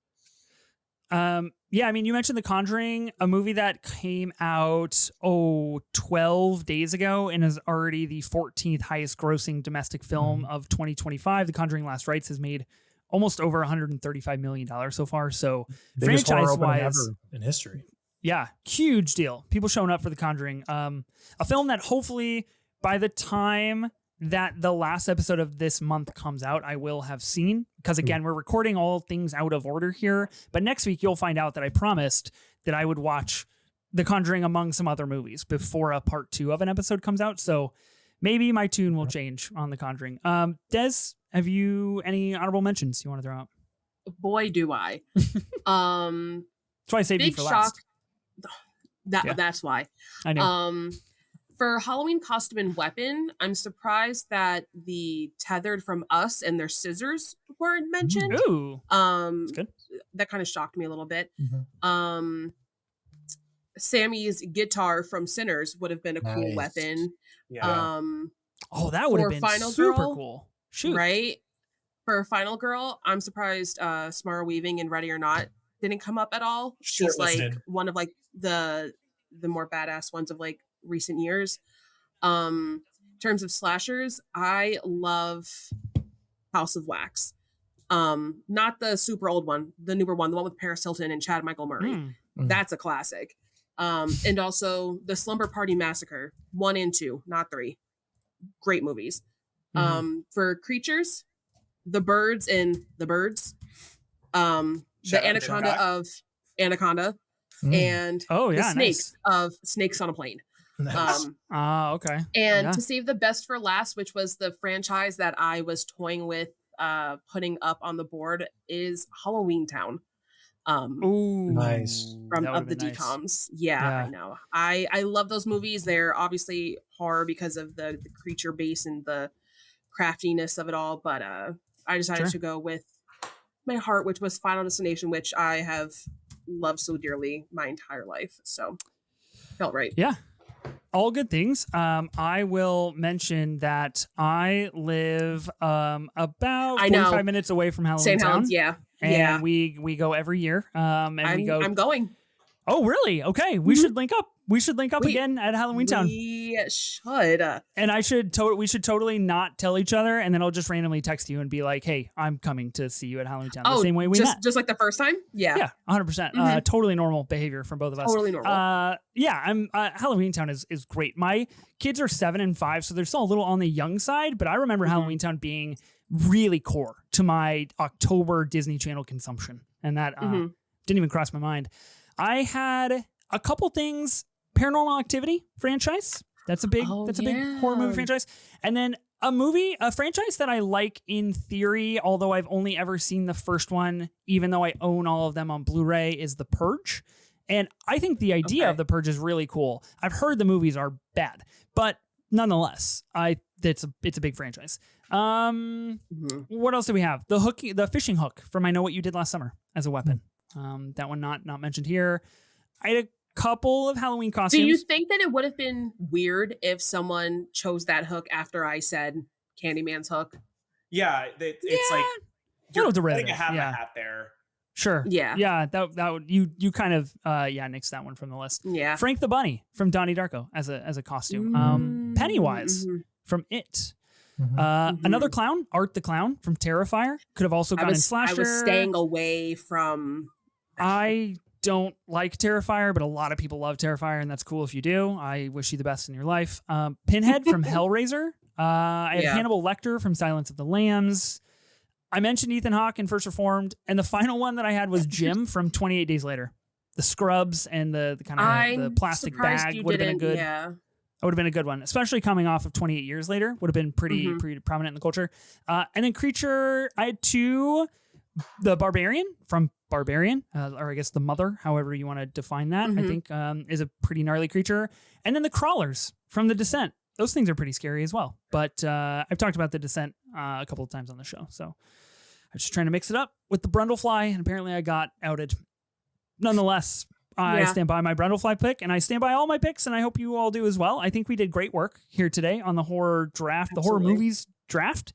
yeah, I mean, you mentioned The Conjuring, a movie that came out 12 days ago and is already the 14th highest grossing domestic film of 2025. The Conjuring Last Rites has made almost over $135 million so far. So franchise-wise, ever in history. Yeah, huge deal. People showing up for The Conjuring. A film that hopefully by the time that the last episode of this month comes out, I will have seen. Because again, we're recording all things out of order here. But next week, you'll find out that I promised that I would watch The Conjuring among some other movies before a part 2 of an episode comes out. So maybe my tune will change on The Conjuring. Des, have you any honorable mentions you want to throw out? Boy, do I. That's why I saved you Big for shock. last. That's why. I know. For Halloween Costume and Weapon, I'm surprised that the Tethered from Us and their scissors weren't mentioned. Ooh, that's good. That kind of shocked me a little bit. Sammy's guitar from Sinners would have been a cool weapon. Yeah. Oh, that would have been Final super Girl, cool. Shoot. Right? For Final Girl, I'm surprised Samara Weaving in Ready or Not didn't come up at all. She's like one of like the more badass ones of like recent years. In terms of slashers, I love House of Wax. Not the super old one, the newer one, the one with Paris Hilton and Chad Michael Murray. That's a classic. And also the Slumber Party Massacre 1 and 2, not 3. Great movies. For creatures, the birds in The Birds, the anaconda of Anaconda, and the snakes of Snakes on a Plane. Nice. Okay. And to save the best for last, which was the franchise that I was toying with putting up on the board, is Halloween Town. Ooh, nice. From Of the DComs. Yeah, I know. I love those movies. They're obviously horror because of the creature base and the craftiness of it all, but I decided to go with my heart, which was Final Destination, which I have loved so dearly my entire life. So felt right. Yeah. All good things. I will mention that I live about 45 minutes away from Halloween Town. And we go every year. And I'm going. Oh, really? Okay. We should link up. We should link up again at Halloween Town. We should. And we should totally not tell each other, and then I'll just randomly text you and be like, "Hey, I'm coming to see you at Halloween Town." The same way we met. Just like the first time? Yeah. Yeah, 100%. Totally normal behavior from both of us. Totally normal. Yeah, Halloween Town is great. My kids are 7 and 5, so they're still a little on the young side, but I remember Halloween Town being really core to my October Disney Channel consumption, and that didn't even cross my mind. I had a couple things. Paranormal Activity franchise. That's a big horror movie franchise. And then a franchise that I like in theory, although I've only ever seen the first one, even though I own all of them on Blu-ray, is The Purge. And I think the idea of The Purge is really cool. I've heard the movies are bad, but nonetheless, it's a big franchise. What else do we have? The fishing hook from I Know What You Did Last Summer as a weapon. That one not mentioned here. I had couple of Halloween Do costumes. you think that it would have been weird if someone chose that hook after I said Candyman's hook? Yeah, it's like little you're derivative, putting a hat in yeah. a hat there. Sure. Yeah. That would you kind of nixed that one from the list. Yeah. Frank the Bunny from Donnie Darko as a costume. Pennywise from It. Another clown, Art the Clown from Terrifier, could have also gone in Slasher. I was staying away from. I don't like Terrifier, but a lot of people love Terrifier, and that's cool if you do. I wish you the best in your life. Pinhead from Hellraiser. I had Hannibal Lecter from Silence of the Lambs. I mentioned Ethan Hawke in First Reformed, and the final one that I had was Jim from 28 Days Later. The scrubs and the kind of the plastic bag would have been a good. Yeah. That would have been a good one, especially coming off of 28 Years Later. Would have been pretty prominent in the culture. And then Creature, I had two. The Barbarian from Barbarian, or I guess the Mother, however you want to define that, I think is a pretty gnarly creature. And then the Crawlers from The Descent. Those things are pretty scary as well. But I've talked about The Descent a couple of times on the show. So I'm just trying to mix it up with the Brundlefly, and apparently I got outed. Nonetheless, I stand by my Brundlefly pick, and I stand by all my picks, and I hope you all do as well. I think we did great work here today on the horror draft, the horror movies draft.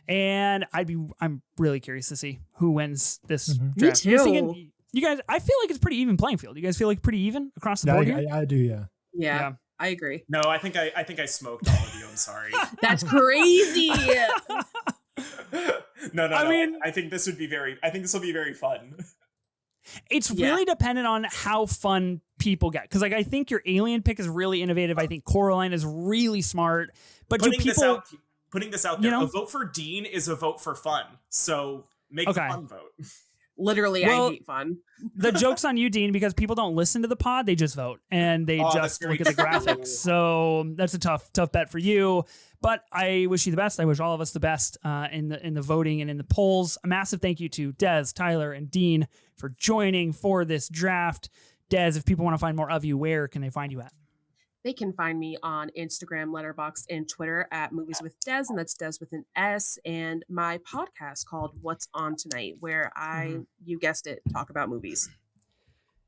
And I'm really curious to see who wins this draft. Me too. You guys, I feel like it's pretty even playing field. You guys feel like pretty even across the board here? I do, yeah. Yeah, I agree. No, I think I smoked all of you. I'm sorry. That's crazy. No. I mean, I think this will be very fun. It's really dependent on how fun people get. Because I think your Alien pick is really innovative. I think Coraline is really smart. But Putting this out there, a vote for Dean is a vote for fun. So make a fun vote. Literally, I hate fun. The joke's on you, Dean, because people don't listen to the pod. They just vote and they just look at the graphics. So that's a tough bet for you. But I wish you the best. I wish all of us the best in the voting and in the polls. A massive thank you to Des, Tyler, and Dean for joining for this draft. Des, if people want to find more of you, where can they find you at? They can find me on Instagram, Letterboxd, and Twitter at Movies with Des, and that's Des with an S, and my podcast called What's On Tonight, where you guessed it, talk about movies.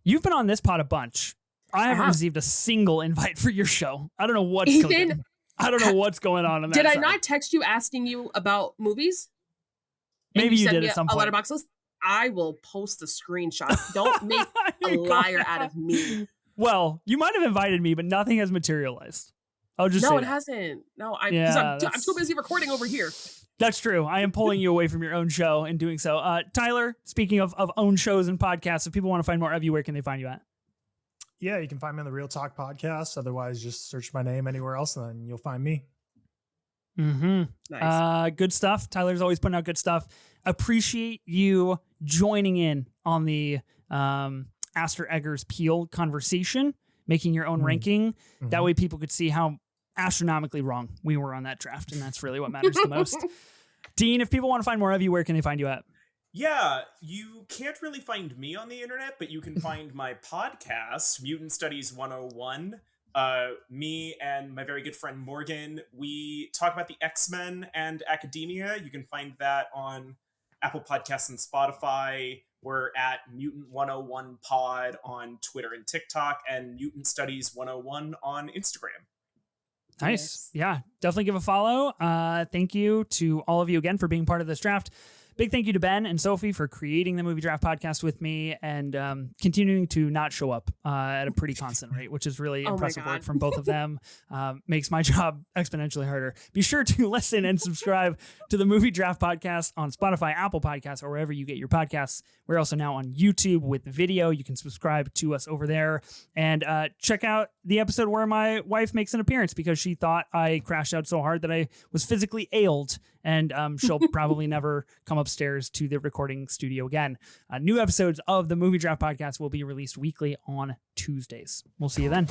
You've been on this pod a bunch. I haven't received a single invite for your show. I don't know what's going on. I don't know what's going on in that Did I side. not text you asking you about movies? Maybe you did at some point. A Letterboxd list? I will post a screenshot. Don't make a liar out of me. Well, you might have invited me, but nothing has materialized. I'll just say No, it that. hasn't. No, I'm too busy recording over here. That's true. I am pulling you away from your own show and doing so. Tyler, speaking of own shows and podcasts, if people want to find more of you, where can they find you at? Yeah, you can find me on the Real Talk podcast. Otherwise, just search my name anywhere else and then you'll find me. Nice. Good stuff. Tyler's always putting out good stuff. Appreciate you joining in on the Aster Eggers Peel conversation, making your own ranking. That way people could see how astronomically wrong we were on that draft, and that's really what matters the most. Dean, if people want to find more of you, where can they find you at? Yeah, you can't really find me on the internet, but you can find my podcast, Mutant Studies 101. Me and my very good friend Morgan, we talk about the X-Men and academia. You can find that on Apple Podcasts and Spotify. We're at Mutant 101 Pod on Twitter and TikTok, and Mutant Studies 101 on Instagram. Nice. Yeah, definitely give a follow. Thank you to all of you again for being part of this draft. Big thank you to Ben and Sophie for creating the Movie Draft podcast with me and continuing to not show up at a pretty constant rate, which is really impressive work from both of them. Makes my job exponentially harder. Be sure to listen and subscribe to the Movie Draft podcast on Spotify, Apple Podcasts, or wherever you get your podcasts. We're also now on YouTube with video. You can subscribe to us over there and check out the episode where my wife makes an appearance because she thought I crashed out so hard that I was physically ailed. And she'll probably never come upstairs to the recording studio again. New episodes of the Movie Draft podcast will be released weekly on Tuesdays. We'll see you then.